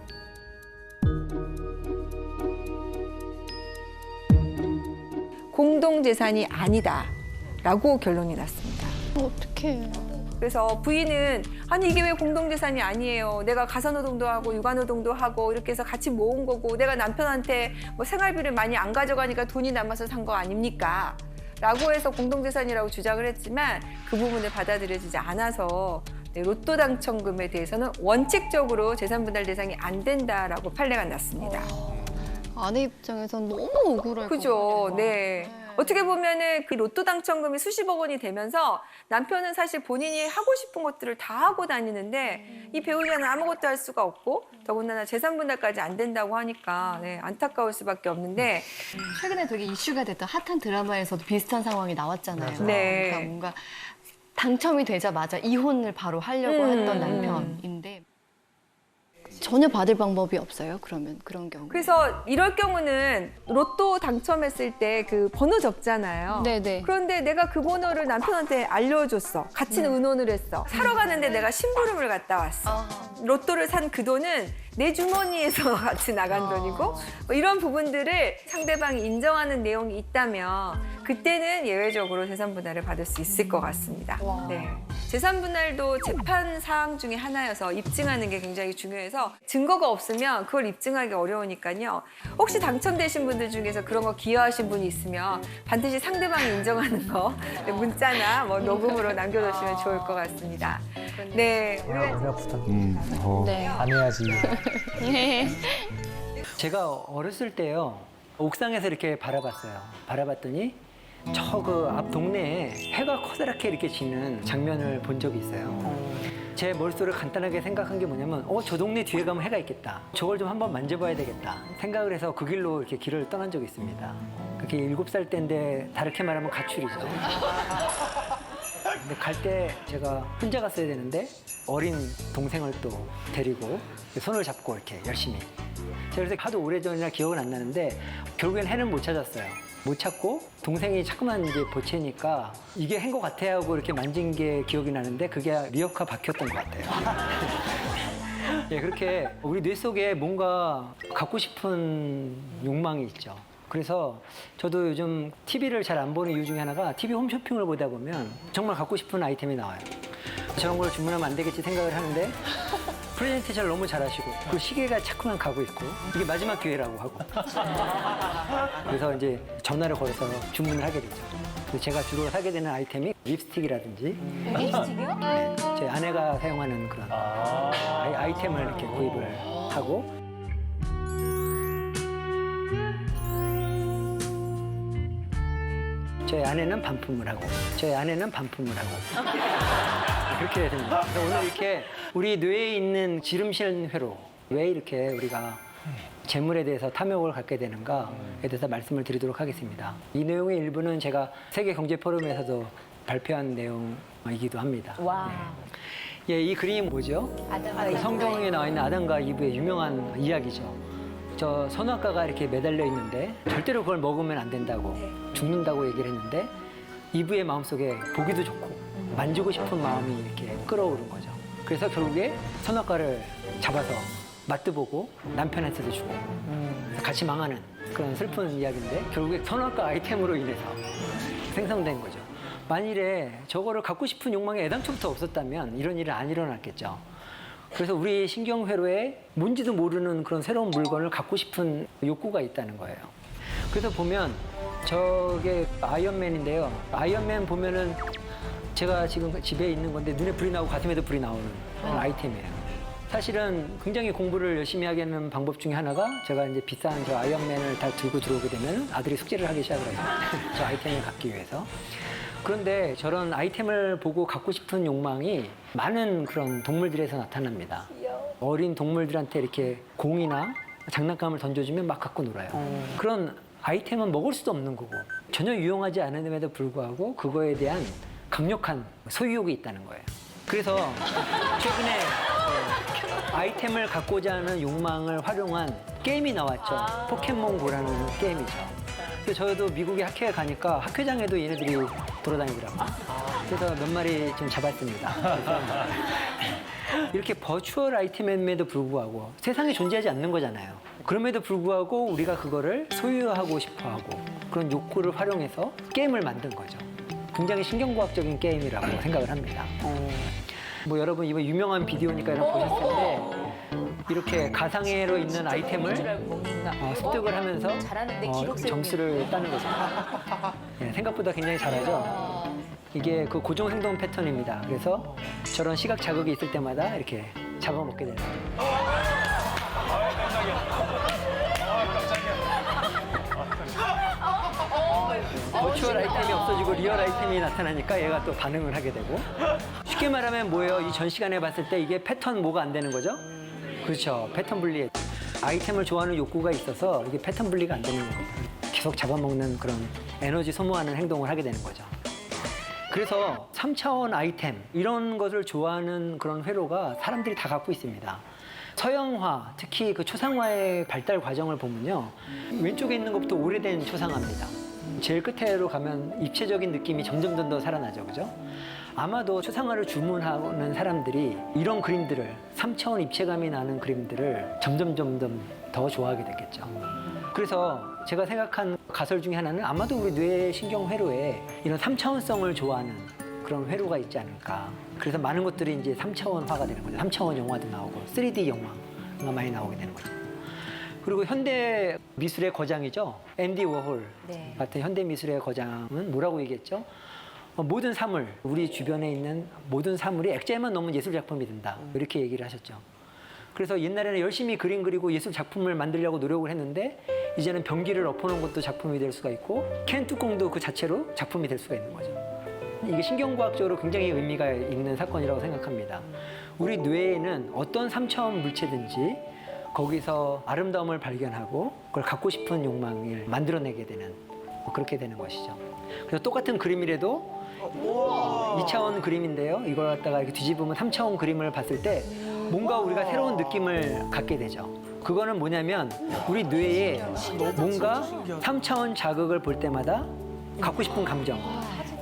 공동재산이 아니다라고 결론이 났습니다. 어떡해. 그래서 부인은 아니 이게 왜 공동재산이 아니에요. 내가 가사노동도 하고 육아노동도 하고 이렇게 해서 같이 모은 거고 내가 남편한테 뭐 생활비를 많이 안 가져가니까 돈이 남아서 산 거 아닙니까? 라고 해서 공동재산이라고 주장을 했지만 그 부분을 받아들여지지 않아서 로또 당첨금에 대해서는 원칙적으로 재산분할 대상이 안 된다라고 판례가 났습니다. 아내 입장에선 너무 억울할 것 그죠. 같아요. 네. 어떻게 보면은 그 로또 당첨금이 수십억 원이 되면서 남편은 사실 본인이 하고 싶은 것들을 다 하고 다니는데 이 배우자는 아무것도 할 수가 없고 더군다나 재산분할까지 안 된다고 하니까 네, 안타까울 수밖에 없는데 최근에 되게 이슈가 됐던 핫한 드라마에서도 비슷한 상황이 나왔잖아요. 네. 그러니까 뭔가 당첨이 되자마자 이혼을 바로 하려고 했던 남편인데 전혀 받을 방법이 없어요. 그러면 그런 경우. 그래서 이럴 경우는 로또 당첨했을 때 그 번호 적잖아요. 네네. 그런데 내가 그 번호를 남편한테 알려줬어. 같이 의논을 했어. 사러 가는데 내가 심부름을 갔다 왔어. 로또를 산 그 돈은 내 주머니에서 같이 나간 돈이고 뭐 이런 부분들을 상대방이 인정하는 내용이 있다면 그때는 예외적으로 재산분할을 받을 수 있을 것 같습니다. 네. 재산분할도 재판 사항 중에 하나여서 입증하는 게 굉장히 중요해서 증거가 없으면 그걸 입증하기 어려우니까요. 혹시 당첨되신 분들 중에서 그런 거 기여하신 분이 있으면 반드시 상대방이 인정하는 거 문자나 뭐 녹음으로 남겨주시면 좋을 것 같습니다. 네. 머리 아프다. 네. 안 해야지. 제가 어렸을 때요 옥상에서 이렇게 바라봤어요. 바라봤더니 저 그 앞 동네에 해가 커다랗게 이렇게 지는 장면을 본 적이 있어요. 제 머릿속으로 간단하게 생각한 게 뭐냐면 저 동네 뒤에 가면 해가 있겠다. 저걸 좀 한번 만져봐야 되겠다. 생각을 해서 그 길로 이렇게 길을 떠난 적이 있습니다. 그게 7살 때인데 다르게 말하면 가출이죠. 근데 갈 때 제가 혼자 갔어야 되는데 어린 동생을 또 데리고 손을 잡고 이렇게 열심히. 제가 그래서 하도 오래전이라 기억은 안 나는데 결국엔 해는 못 찾았어요. 못 찾고 동생이 자꾸만 이제 보채니까 이게 한 것 같아 하고 이렇게 만진 게 기억이 나는데 그게 리어카 박혔던 것 같아요. 예, 그렇게 우리 뇌 속에 뭔가 갖고 싶은 욕망이 있죠. 그래서 저도 요즘 TV를 잘 안 보는 이유 중에 하나가 TV 홈쇼핑을 보다 보면 정말 갖고 싶은 아이템이 나와요. 저런 걸 주문하면 안 되겠지 생각을 하는데 프레젠테이션을 너무 잘하시고 그 시계가 자꾸만 가고 있고 이게 마지막 기회라고 하고 그래서 이제 전화를 걸어서 주문을 하게 되죠. 그래서 제가 주로 사게 되는 아이템이 립스틱이라든지 립스틱이요? 네, 제 아내가 사용하는 그런 아이템을 이렇게 구입을 하고 저희 아내는 반품을 하고 저희 아내는 반품을 하고 그렇게 됩니다. 그래서 오늘 이렇게 우리 뇌에 있는 지름신 회로 왜 이렇게 우리가 재물에 대해서 탐욕을 갖게 되는가에 대해서 말씀을 드리도록 하겠습니다. 이 내용의 일부는 제가 세계경제포럼에서도 발표한 내용이기도 합니다. 와. 예, 이 그림이 뭐죠? 그 성경에 나와 있는 아담과 이브의 유명한 이야기죠. 저 선악과가 이렇게 매달려 있는데 절대로 그걸 먹으면 안 된다고 죽는다고 얘기를 했는데 이브의 마음속에 보기도 좋고 만지고 싶은 마음이 이렇게 끌어오른 거죠. 그래서 결국에 선악과를 잡아서 맛도 보고 남편한테도 주고 같이 망하는 그런 슬픈 이야기인데 결국에 선악과 아이템으로 인해서 생성된 거죠. 만일에 저거를 갖고 싶은 욕망이 애당초부터 없었다면 이런 일은 안 일어났겠죠. 그래서 우리 신경회로에 뭔지도 모르는 그런 새로운 물건을 갖고 싶은 욕구가 있다는 거예요. 그래서 보면 저게 아이언맨인데요. 아이언맨 보면은 제가 지금 집에 있는 건데 눈에 불이 나고 가슴에도 불이 나오는 그런 아이템이에요. 사실은 굉장히 공부를 열심히 하게 하는 방법 중에 하나가 제가 이제 비싼 저 아이언맨을 다 들고 들어오게 되면 아들이 숙제를 하기 시작을 해요. 저 아이템을 갖기 위해서. 그런데 저런 아이템을 보고 갖고 싶은 욕망이 많은 그런 동물들에서 나타납니다. 어린 동물들한테 이렇게 공이나 장난감을 던져주면 막 갖고 놀아요. 그런 아이템은 먹을 수도 없는 거고 전혀 유용하지 않음에도 불구하고 그거에 대한 강력한 소유욕이 있다는 거예요. 그래서 최근에 아이템을 갖고자 하는 욕망을 활용한 게임이 나왔죠. 포켓몬고라는 게임이죠. 그래서 저도 미국에 학회에 가니까 학회장에도 얘네들이 돌아다니더라고요. 그래서 몇 마리 좀 잡았습니다. 그래서 이렇게 버추얼 아이템임에도 불구하고 세상에 존재하지 않는 거잖아요. 그럼에도 불구하고 우리가 그거를 소유하고 싶어 하고 그런 욕구를 활용해서 게임을 만든 거죠. 굉장히 신경과학적인 게임이라고 생각을 합니다. 뭐 여러분 이번 유명한 비디오니까 여러분 보셨을 텐데 이렇게 가상회로 있는 아이템을 습득을 하면서 점수를 따는 거죠. 네, 생각보다 굉장히 잘하죠. 이게 그 고정행동 패턴입니다. 그래서 저런 시각 자극이 있을 때마다 이렇게 잡아먹게 되는 거예요. 버추얼 아이템이 없어지고 리얼 아이템이 나타나니까 얘가 또 반응을 하게 되고 쉽게 말하면 뭐예요? 이 전 시간에 봤을 때 이게 패턴 뭐가 안 되는 거죠? 그렇죠. 패턴 분리. 아이템을 좋아하는 욕구가 있어서 이게 패턴 분리가 안 되는 거예요. 계속 잡아먹는 그런 에너지 소모하는 행동을 하게 되는 거죠. 그래서 3차원 아이템 이런 것을 좋아하는 그런 회로가 사람들이 다 갖고 있습니다. 서양화, 특히 그 초상화의 발달 과정을 보면요. 왼쪽에 있는 것부터 오래된 초상화입니다. 제일 끝으로 가면 입체적인 느낌이 점점 더 살아나죠. 그죠? 아마도 초상화를 주문하는 사람들이 이런 그림들을 3차원 입체감이 나는 그림들을 점점 더 좋아하게 됐겠죠. 그래서 제가 생각한 가설 중에 하나는 아마도 우리 뇌 신경회로에 이런 3차원성을 좋아하는 그런 회로가 있지 않을까. 그래서 많은 것들이 이제 3차원화가 되는 거죠. 3차원 영화도 나오고 3D 영화가 많이 나오게 되는 거죠. 그리고 현대 미술의 거장이죠. 앤디 워홀 같은 현대 미술의 거장은 뭐라고 얘기했죠? 모든 사물, 우리 주변에 있는 모든 사물이 액자에만 넣으면 예술 작품이 된다. 이렇게 얘기를 하셨죠. 그래서 옛날에는 열심히 그림 그리고 예술 작품을 만들려고 노력을 했는데 이제는 변기를 엎어놓은 것도 작품이 될 수가 있고 캔 뚜껑도 그 자체로 작품이 될 수가 있는 거죠. 이게 신경과학적으로 굉장히 의미가 있는 사건이라고 생각합니다. 우리 뇌에는 어떤 3차원 물체든지 거기서 아름다움을 발견하고 그걸 갖고 싶은 욕망을 만들어내게 되는 그렇게 되는 것이죠. 그래서 똑같은 그림이라도 2차원 그림인데요. 이걸 갖다가 이렇게 뒤집으면 3차원 그림을 봤을 때 뭔가 우리가 새로운 느낌을 갖게 되죠. 그거는 뭐냐면 우리 뇌에 뭔가 3차원 자극을 볼 때마다 갖고 싶은 감정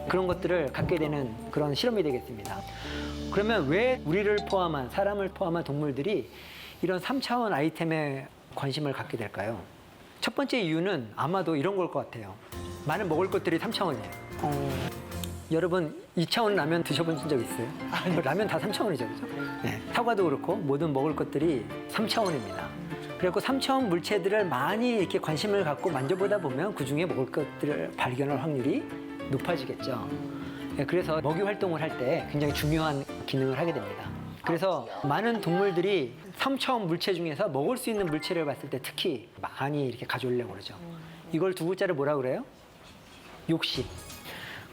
그런 것들을 갖게 되는 그런 실험이 되겠습니다. 그러면 왜 우리를 포함한 사람을 포함한 동물들이 이런 3차원 아이템에 관심을 갖게 될까요? 첫 번째 이유는 아마도 이런 걸 것 같아요. 많은 먹을 것들이 3차원이에요. 여러분 2차원 라면 드셔본 적 있어요? 라면 다 3차원이죠, 그죠? 네. 사과도 그렇고 모든 먹을 것들이 3차원입니다. 그래서 3차원 물체들을 많이 이렇게 관심을 갖고 만져보다 보면 그 중에 먹을 것들을 발견할 확률이 높아지겠죠. 네, 그래서 먹이 활동을 할 때 굉장히 중요한 기능을 하게 됩니다. 그래서 많은 동물들이 3차원 물체 중에서 먹을 수 있는 물체를 봤을 때 특히 많이 이렇게 가져오려고 그러죠. 이걸 두 글자를 뭐라 그래요? 욕심.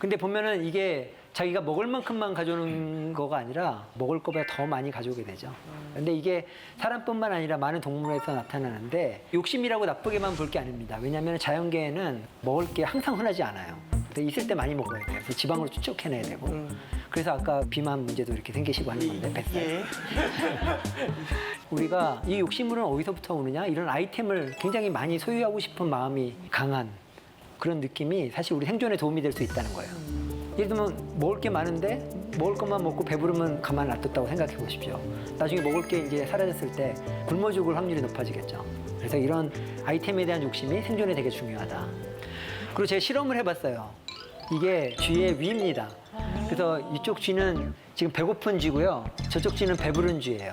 근데 보면은 이게 자기가 먹을 만큼만 가져오는 거가 아니라 먹을 거보다 더 많이 가져오게 되죠. 근데 이게 사람뿐만 아니라 많은 동물에서 나타나는데 욕심이라고 나쁘게만 볼 게 아닙니다. 왜냐하면 자연계에는 먹을 게 항상 흔하지 않아요. 근데 있을 때 많이 먹어야 돼요. 그래서 지방으로 축적해내야 되고. 그래서 아까 비만 문제도 이렇게 생기시고 하는 건데 뱃살. 우리가 이 욕심물은 어디서부터 오느냐? 이런 아이템을 굉장히 많이 소유하고 싶은 마음이 강한 그런 느낌이 사실 우리 생존에 도움이 될 수 있다는 거예요. 예를 들면 먹을 게 많은데 먹을 것만 먹고 배부르면 가만 놔뒀다고 생각해 보십시오. 나중에 먹을 게 이제 사라졌을 때 굶어 죽을 확률이 높아지겠죠. 그래서 이런 아이템에 대한 욕심이 생존에 되게 중요하다. 그리고 제가 실험을 해봤어요. 이게 쥐의 위입니다. 그래서 이쪽 쥐는 지금 배고픈 쥐고요. 저쪽 쥐는 배부른 쥐예요.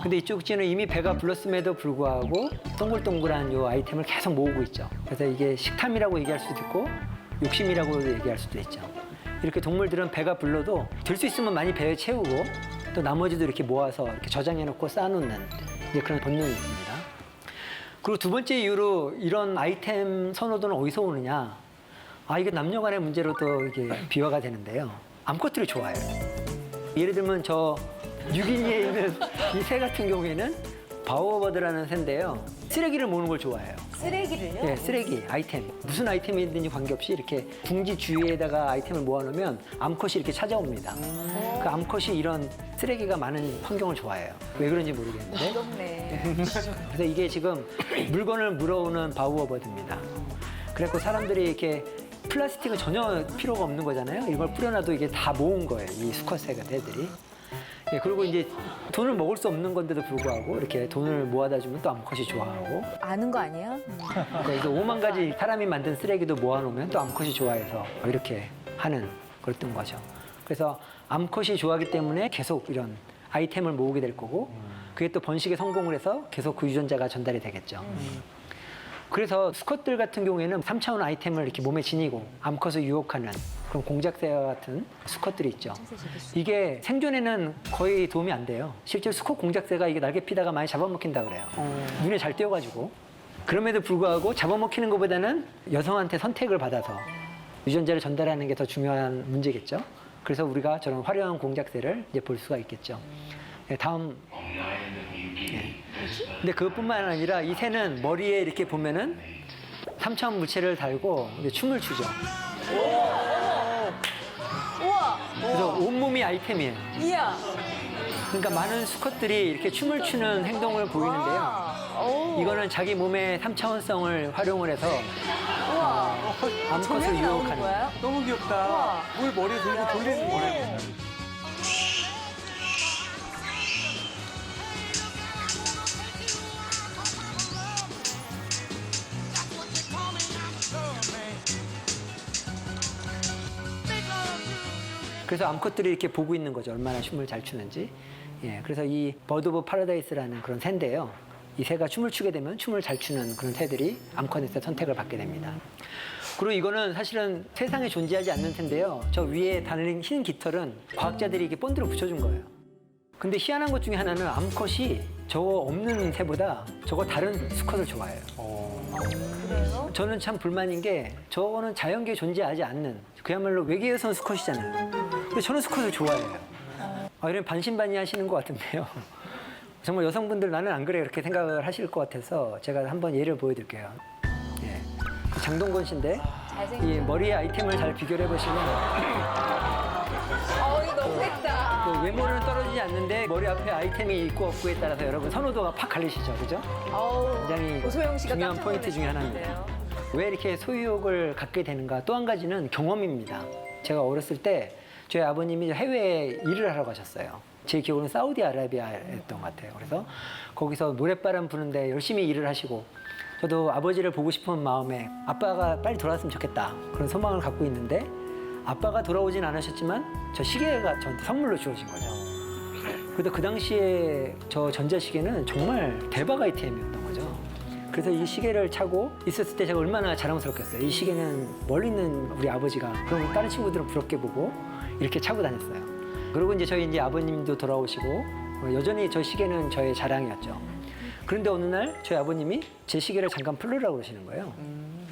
근데 이쪽 쥐는 이미 배가 불렀음에도 불구하고 동글동글한 요 아이템을 계속 모으고 있죠. 그래서 이게 식탐이라고 얘기할 수도 있고 욕심이라고 얘기할 수도 있죠. 이렇게 동물들은 배가 불러도 될 수 있으면 많이 배에 채우고 또 나머지도 이렇게 모아서 이렇게 저장해놓고 쌓아놓는 이제 그런 본능이 있습니다. 그리고 두 번째 이유로 이런 아이템 선호도는 어디서 오느냐? 이게 남녀 간의 문제로도 이게 비화가 되는데요. 암컷들이 좋아해요. 예를 들면 저 유기니에 있는 이 새 같은 경우에는 바오버드라는 새인데요. 쓰레기를 모으는 걸 좋아해요. 쓰레기를요? 네, 쓰레기, 아이템. 무슨 아이템이든지 관계없이 이렇게 둥지 주위에다가 아이템을 모아놓으면 암컷이 이렇게 찾아옵니다. 그 암컷이 이런 쓰레기가 많은 환경을 좋아해요. 왜 그런지 모르겠는데. 무섭네. 그래서 이게 지금 물건을 물어오는 바우어버드입니다. 그래서 사람들이 이렇게 플라스틱은 전혀 필요가 없는 거잖아요. 이걸 뿌려놔도 이게 다 모은 거예요. 이 수컷새가 애들이. 예, 그리고 이제 돈을 먹을 수 없는 건데도 불구하고 이렇게 돈을 모아다 주면 또 암컷이 좋아하고. 아는 거 아니야? 그래서 5만 가지 사람이 만든 쓰레기도 모아놓으면 또 암컷이 좋아해서 이렇게 하는 그랬던 거죠. 그래서 암컷이 좋아하기 때문에 계속 이런 아이템을 모으게 될 거고 그게 또 번식에 성공을 해서 계속 그 유전자가 전달이 되겠죠. 그래서 수컷들 같은 경우에는 3차원 아이템을 이렇게 몸에 지니고 암컷을 유혹하는 그런 공작새와 같은 수컷들이 있죠. 이게 생존에는 거의 도움이 안 돼요. 실제로 수컷 공작새가 이게 날개 피다가 많이 잡아먹힌다 그래요. 눈에 잘 띄어가지고. 그럼에도 불구하고 잡아먹히는 것보다는 여성한테 선택을 받아서 유전자를 전달하는 게 더 중요한 문제겠죠. 그래서 우리가 저런 화려한 공작새를 이제 볼 수가 있겠죠. 네, 다음. 네. 근데 그것뿐만 아니라 이 새는 머리에 이렇게 보면은 3차원 물체를 달고 이제 춤을 추죠. 우와! 그래서 온몸이 아이템이에요. 이야! 그러니까 많은 수컷들이 이렇게 춤을 추는 행동을 보이는데요. 이거는 자기 몸의 3차원성을 활용을 해서 암컷을 조명이 나오는 유혹하는. 거예요? 너무 귀엽다. 물 머리에 들고 돌리는 거예요. 그래서 암컷들이 이렇게 보고 있는 거죠. 얼마나 춤을 잘 추는지. 예, 그래서 이 버드 오브 파라다이스라는 그런 새인데요. 이 새가 춤을 추게 되면 춤을 잘 추는 그런 새들이 암컷에서 선택을 받게 됩니다. 그리고 이거는 사실은 세상에 존재하지 않는 새인데요. 저 위에 달린 흰 깃털은 과학자들이 이게 본드로 붙여준 거예요. 근데 희한한 것 중에 하나는 암컷이 저거 없는 새보다 저거 다른 수컷을 좋아해요. 그래요? 저는 참 불만인 게 저거는 자연계에 존재하지 않는 그야말로 외계에선 수컷이잖아요. 근데 저는 수컷을 좋아해요. 이런 반신반의하시는 것 같은데요. 정말 여성분들 나는 안 그래 이렇게 생각을 하실 것 같아서 제가 한번 예를 보여드릴게요. 예. 장동건 씨인데 이 머리에 아이템을 잘 비교를 해보시면 이거 너무했다. 그 외모는 떨어지지 않는데 머리 앞에 아이템이 있고 없고에 따라서 여러분 선호도가 팍 갈리시죠, 그죠? 굉장히 고소영 씨가 중요한 깜짝 포인트 중에 하나입니다. 왜 이렇게 소유욕을 갖게 되는가? 또 한 가지는 경험입니다. 제가 어렸을 때 저희 아버님이 해외에 일을 하러 가셨어요. 제 기억으로는 사우디아라비아였던 것 같아요. 그래서 거기서 모래바람 부는데 열심히 일을 하시고 저도 아버지를 보고 싶은 마음에 아빠가 빨리 돌아왔으면 좋겠다 그런 소망을 갖고 있는데 아빠가 돌아오진 않으셨지만 저 시계가 저한테 선물로 주어진 거죠. 그래도 그 당시에 저 전자시계는 정말 대박 아이템이었던 거죠. 그래서 이 시계를 차고 있었을 때 제가 얼마나 자랑스럽겠어요. 이 시계는 멀리 있는 우리 아버지가 그럼 다른 친구들은 부럽게 보고 이렇게 차고 다녔어요. 그리고 이제 저희 이제 아버님도 돌아오시고 여전히 저 시계는 저의 자랑이었죠. 그런데 어느 날 저희 아버님이 제 시계를 잠깐 풀으라고 그러시는 거예요.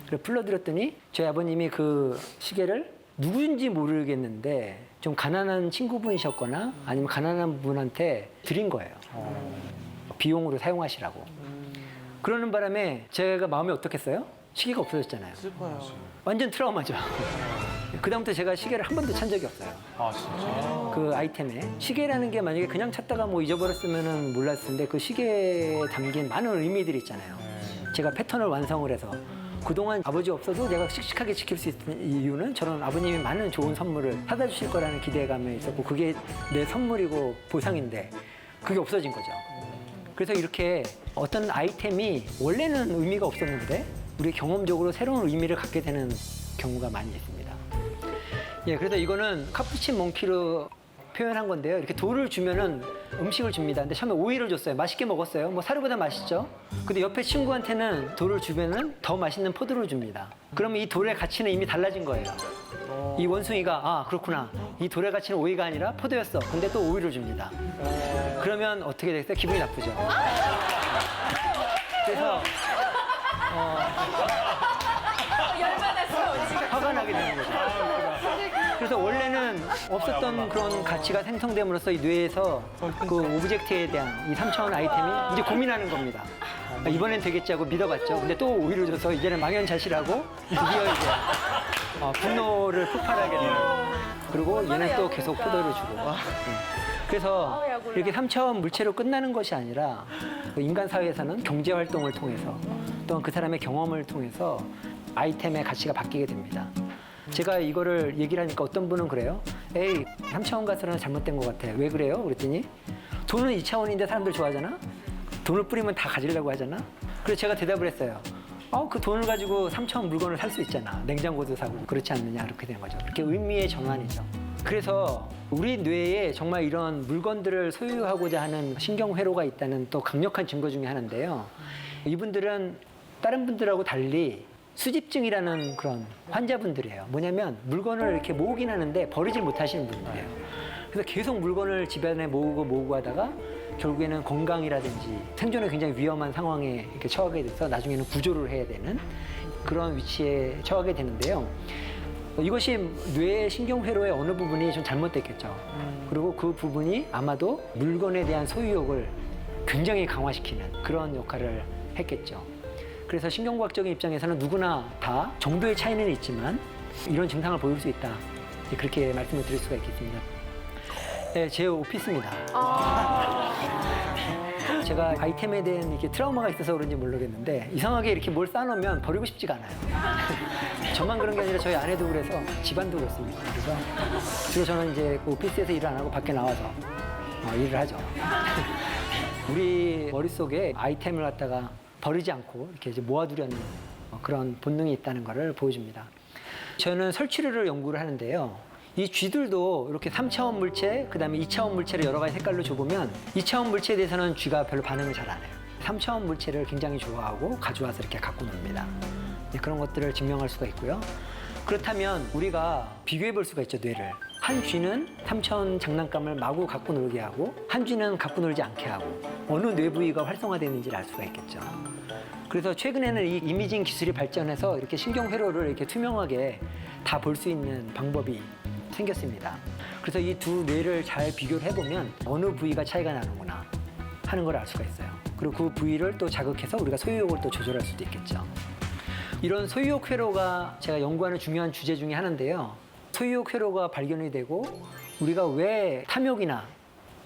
그래서 풀러드렸더니 저희 아버님이 그 시계를 누구인지 모르겠는데 좀 가난한 친구분이셨거나 아니면 가난한 분한테 드린 거예요. 비용으로 사용하시라고. 그러는 바람에 제가 마음이 어떻겠어요? 시계가 없어졌잖아요. 슬퍼요. 완전 트라우마죠. 그다음부터 제가 시계를 한 번도 찬 적이 없어요. 아, 진짜. 그 아이템에. 시계라는 게 만약에 그냥 찾다가 뭐 잊어버렸으면 몰랐을 텐데 그 시계에 담긴 많은 의미들이 있잖아요. 제가 패턴을 완성을 해서 그동안 아버지 없어도 내가 씩씩하게 지킬 수 있는 이유는 저는 아버님이 많은 좋은 선물을 사다 주실 거라는 기대감에 있었고 그게 내 선물이고 보상인데 그게 없어진 거죠. 그래서 이렇게 어떤 아이템이 원래는 의미가 없었는데 우리 경험적으로 새로운 의미를 갖게 되는 경우가 많이 있습니다. 예, 그래서 이거는 카푸친 몽키로 표현한 건데요. 이렇게 돌을 주면은 음식을 줍니다. 근데 처음에 오이를 줬어요. 맛있게 먹었어요. 뭐 사료보다 맛있죠. 근데 옆에 친구한테는 돌을 주면은 더 맛있는 포도를 줍니다. 그러면 이 돌의 가치는 이미 달라진 거예요. 이 원숭이가 아 그렇구나. 이 돌의 가치는 오이가 아니라 포도였어. 근데 또 오이를 줍니다. 그러면 어떻게 되겠어요? 기분이 나쁘죠. 그래서 화가 나게 되는 거죠. 그래서 원래는 없었던 그런 가치가 생성됨으로써 이 뇌에서 그 오브젝트에 대한 이 3차원 아이템이 이제 고민하는 겁니다. 아, 이번엔 되겠지 하고 믿어봤죠. 근데 또 오히려 줘서 이제는 망연자실하고 드디어 이제 분노를 폭발하게 되는. 그리고 얘는 또 계속 포도를 주고. 그래서 이렇게 3차원 물체로 끝나는 것이 아니라 그 인간 사회에서는 경제 활동을 통해서 또한 그 사람의 경험을 통해서 아이템의 가치가 바뀌게 됩니다. 제가 이거를 얘기를 하니까 어떤 분은 그래요. 에이, 3차원 가서는 잘못된 것 같아. 왜 그래요? 그랬더니 돈은 2차원인데 사람들 좋아하잖아? 돈을 뿌리면 다 가지려고 하잖아? 그래서 제가 대답을 했어요. 그 돈을 가지고 3차원 물건을 살 수 있잖아. 냉장고도 사고 그렇지 않느냐 이렇게 된 거죠. 이렇게 의미의 전환이죠. 그래서 우리 뇌에 정말 이런 물건들을 소유하고자 하는 신경회로가 있다는 또 강력한 증거 중에 하나인데요. 이분들은 다른 분들하고 달리 수집증이라는 그런 환자분들이에요. 뭐냐면 물건을 이렇게 모으긴 하는데 버리질 못하시는 분들이에요. 그래서 계속 물건을 집안에 모으고 하다가 결국에는 건강이라든지 생존에 굉장히 위험한 상황에 이렇게 처하게 돼서 나중에는 구조를 해야 되는 그런 위치에 처하게 되는데요. 이것이 뇌의 신경회로의 어느 부분이 좀 잘못됐겠죠. 그리고 그 부분이 아마도 물건에 대한 소유욕을 굉장히 강화시키는 그런 역할을 했겠죠. 그래서 신경과학적인 입장에서는 누구나 다 정도의 차이는 있지만 이런 증상을 보일 수 있다. 그렇게 말씀을 드릴 수가 있겠습니다. 네, 제 오피스입니다. 제가 아이템에 대한 이렇게 트라우마가 있어서 그런지 모르겠는데 이상하게 이렇게 뭘 쌓아놓으면 버리고 싶지가 않아요. 저만 그런 게 아니라 저희 아내도 그래서 집안도 그렇습니다. 그래서 주로 저는 이제 오피스에서 일을 안 하고 밖에 나와서 일을 하죠. 우리 머릿속에 아이템을 갖다가 버리지 않고 이렇게 이제 모아두려는 그런 본능이 있다는 것을 보여줍니다. 저는 설치류를 연구를 하는데요. 이 쥐들도 이렇게 3차원 물체, 그 다음에 2차원 물체를 여러 가지 색깔로 줘보면 2차원 물체에 대해서는 쥐가 별로 반응을 잘 안 해요. 3차원 물체를 굉장히 좋아하고 가져와서 이렇게 갖고 놉니다. 그런 것들을 증명할 수가 있고요. 그렇다면 우리가 비교해 볼 수가 있죠, 뇌를. 한 쥐는 3차원 장난감을 마구 갖고 놀게 하고 한 쥐는 갖고 놀지 않게 하고 어느 뇌 부위가 활성화되는지를 알 수가 있겠죠. 그래서 최근에는 이 이미징 기술이 발전해서 이렇게 신경회로를 이렇게 투명하게 다 볼 수 있는 방법이 생겼습니다. 그래서 이 두 뇌를 잘 비교를 해보면 어느 부위가 차이가 나는구나 하는 걸 알 수가 있어요. 그리고 그 부위를 또 자극해서 우리가 소유욕을 또 조절할 수도 있겠죠. 이런 소유욕 회로가 제가 연구하는 중요한 주제 중에 하나인데요. 소유욕 회로가 발견이 되고 우리가 왜 탐욕이나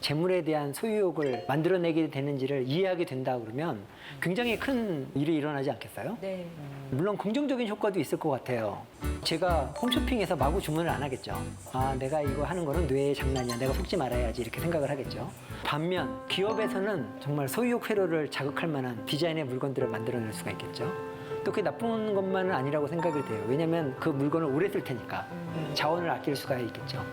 재물에 대한 소유욕을 만들어내게 되는지를 이해하게 된다 그러면 굉장히 큰 일이 일어나지 않겠어요? 네. 물론 긍정적인 효과도 있을 것 같아요. 제가 홈쇼핑에서 마구 주문을 안 하겠죠. 아, 내가 이거 하는 거는 뇌의 장난이야. 내가 속지 말아야지 이렇게 생각을 하겠죠. 반면 기업에서는 정말 소유욕 회로를 자극할 만한 디자인의 물건들을 만들어낼 수가 있겠죠. 또 그게 나쁜 것만은 아니라고 생각이 돼요. 왜냐하면 그 물건을 오래 쓸 테니까 자원을 아낄 수가 있겠죠.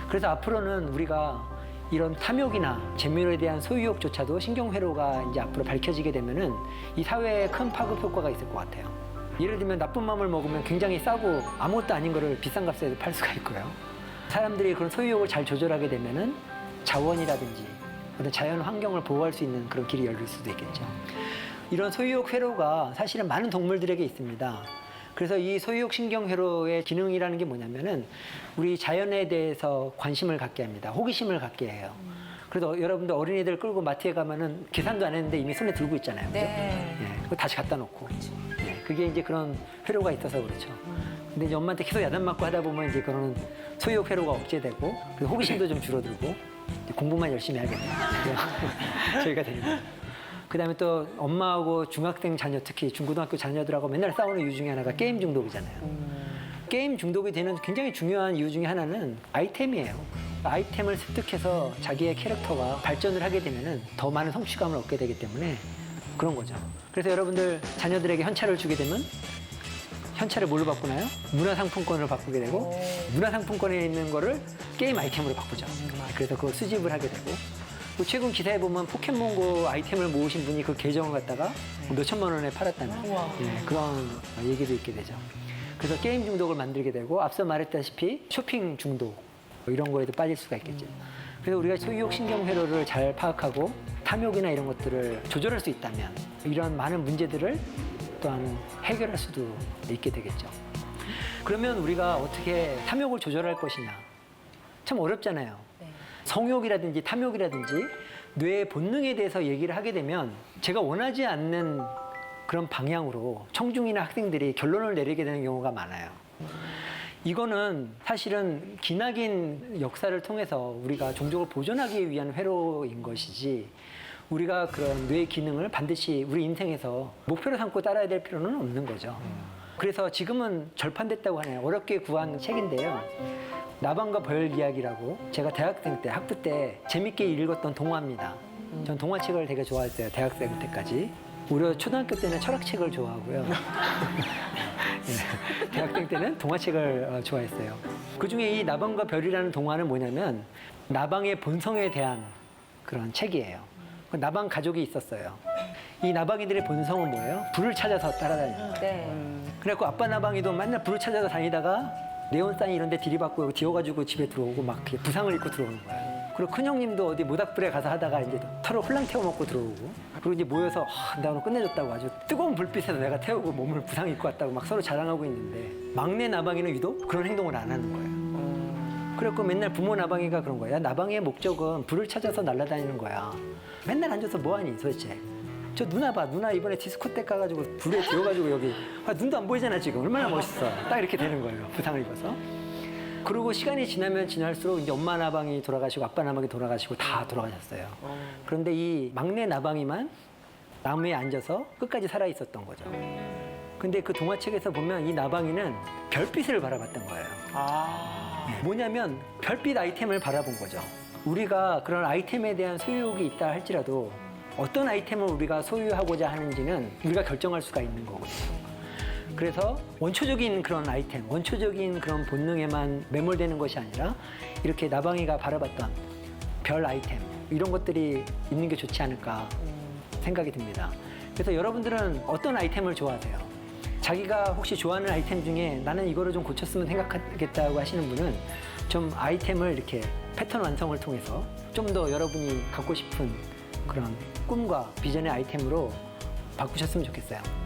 그래서 앞으로는 우리가 이런 탐욕이나 재물에 대한 소유욕조차도 신경회로가 이제 앞으로 밝혀지게 되면은 이 사회에 큰 파급 효과가 있을 것 같아요. 예를 들면 나쁜 마음을 먹으면 굉장히 싸고 아무것도 아닌 거를 비싼 값에 팔 수가 있고요. 사람들이 그런 소유욕을 잘 조절하게 되면은 자원이라든지 어떤 자연 환경을 보호할 수 있는 그런 길이 열릴 수도 있겠죠. 이런 소유욕 회로가 사실은 많은 동물들에게 있습니다. 그래서 이 소유욕 신경회로의 기능이라는 게 뭐냐면은 우리 자연에 대해서 관심을 갖게 합니다. 호기심을 갖게 해요. 그래서 여러분들 어린이들 끌고 마트에 가면은 계산도 안 했는데 이미 손에 들고 있잖아요. 그죠? 네. 예, 그거 다시 갖다 놓고. 예, 그게 이제 그런 회로가 있어서 그렇죠. 근데 이제 엄마한테 계속 야단 맞고 하다 보면 이제 그런 소유욕 회로가 억제되고 그리고 호기심도 좀 줄어들고 이제 공부만 열심히 하겠다. 저희가 됩니다. 그다음에 또 엄마하고 중학생 자녀 특히 중고등학교 자녀들하고 맨날 싸우는 이유 중에 하나가 게임 중독이잖아요. 게임 중독이 되는 굉장히 중요한 이유 중에 하나는 아이템이에요. 아이템을 습득해서 자기의 캐릭터가 발전을 하게 되면은 더 많은 성취감을 얻게 되기 때문에 그런 거죠. 그래서 여러분들 자녀들에게 현찰을 주게 되면 현찰을 뭘로 바꾸나요? 문화상품권으로 바꾸게 되고 문화상품권에 있는 거를 게임 아이템으로 바꾸죠. 그래서 그걸 수집을 하게 되고 또 최근 기사에 보면 포켓몬고 아이템을 모으신 분이 그 계정을 갖다가 몇 천만 원에 팔았다는 예, 그런 얘기도 있게 되죠. 그래서 게임 중독을 만들게 되고 앞서 말했다시피 쇼핑 중독 뭐 이런 거에도 빠질 수가 있겠죠. 그래서 우리가 소유욕 신경회로를 잘 파악하고 탐욕이나 이런 것들을 조절할 수 있다면 이런 많은 문제들을 또한 해결할 수도 있게 되겠죠. 그러면 우리가 어떻게 탐욕을 조절할 것이냐? 참 어렵잖아요. 성욕이라든지 탐욕이라든지 뇌의 본능에 대해서 얘기를 하게 되면 제가 원하지 않는 그런 방향으로 청중이나 학생들이 결론을 내리게 되는 경우가 많아요. 이거는 사실은 기나긴 역사를 통해서 우리가 종족을 보존하기 위한 회로인 것이지 우리가 그런 뇌의 기능을 반드시 우리 인생에서 목표로 삼고 따라야 될 필요는 없는 거죠. 그래서 지금은 절판됐다고 하네요. 어렵게 구한 책인데요. 나방과 벌 이야기라고 제가 대학생 때 학부 때 재밌게 읽었던 동화입니다. 전 동화책을 되게 좋아했어요. 대학생 때까지. 오히려 초등학교 때는 철학책을 좋아하고요. 네, 대학생 때는 동화책을 좋아했어요. 그중에 이 나방과 별이라는 동화는 뭐냐면 나방의 본성에 대한 그런 책이에요. 나방 가족이 있었어요. 이 나방이들의 본성은 뭐예요? 불을 찾아서 따라다니는 거예요. 네. 그래갖고 아빠 나방이도 맨날 불을 찾아서 다니다가 네온사인 이런 데 들이받고 뒤어가지고 집에 들어오고 막 이렇게 부상을 입고 들어오는 거예요. 그리고 큰형님도 어디 모닥불에 가서 하다가 이제 털을 홀랑 태워 먹고 들어오고 그리고 이제 모여서 나 오늘 끝내줬다고 아주 뜨거운 불빛에서 내가 태우고 몸을 부상 입고 왔다고 막 서로 자랑하고 있는데 막내 나방이는 유독 그런 행동을 안 하는 거예요. 그래갖고 맨날 부모 나방이가 그런 거야. 나방의 목적은 불을 찾아서 날아다니는 거야. 맨날 앉아서 뭐하니 도대체. 저 누나 봐. 누나 이번에 디스코텍 가가지고 불에 들어가지고 여기 눈도 안 보이잖아 지금. 얼마나 멋있어. 딱 이렇게 되는 거예요. 부상을 입어서. 그리고 시간이 지나면 지날수록 이제 엄마 나방이 돌아가시고 아빠 나방이 돌아가시고 다 돌아가셨어요. 그런데 이 막내 나방이만 나무에 앉아서 끝까지 살아 있었던 거죠. 근데 그 동화책에서 보면 이 나방이는 별빛을 바라봤던 거예요. 뭐냐면 별빛 아이템을 바라본 거죠. 우리가 그런 아이템에 대한 소유욕이 있다 할지라도 어떤 아이템을 우리가 소유하고자 하는지는 우리가 결정할 수가 있는 거거든요. 그래서 원초적인 그런 아이템, 원초적인 그런 본능에만 매몰되는 것이 아니라 이렇게 나방이가 바라봤던 별 아이템 이런 것들이 있는 게 좋지 않을까 생각이 듭니다. 그래서 여러분들은 어떤 아이템을 좋아하세요? 자기가 혹시 좋아하는 아이템 중에 나는 이거를 좀 고쳤으면 생각하겠다고 하시는 분은 좀 아이템을 이렇게 패턴 완성을 통해서 좀 더 여러분이 갖고 싶은 그런 꿈과 비전의 아이템으로 바꾸셨으면 좋겠어요.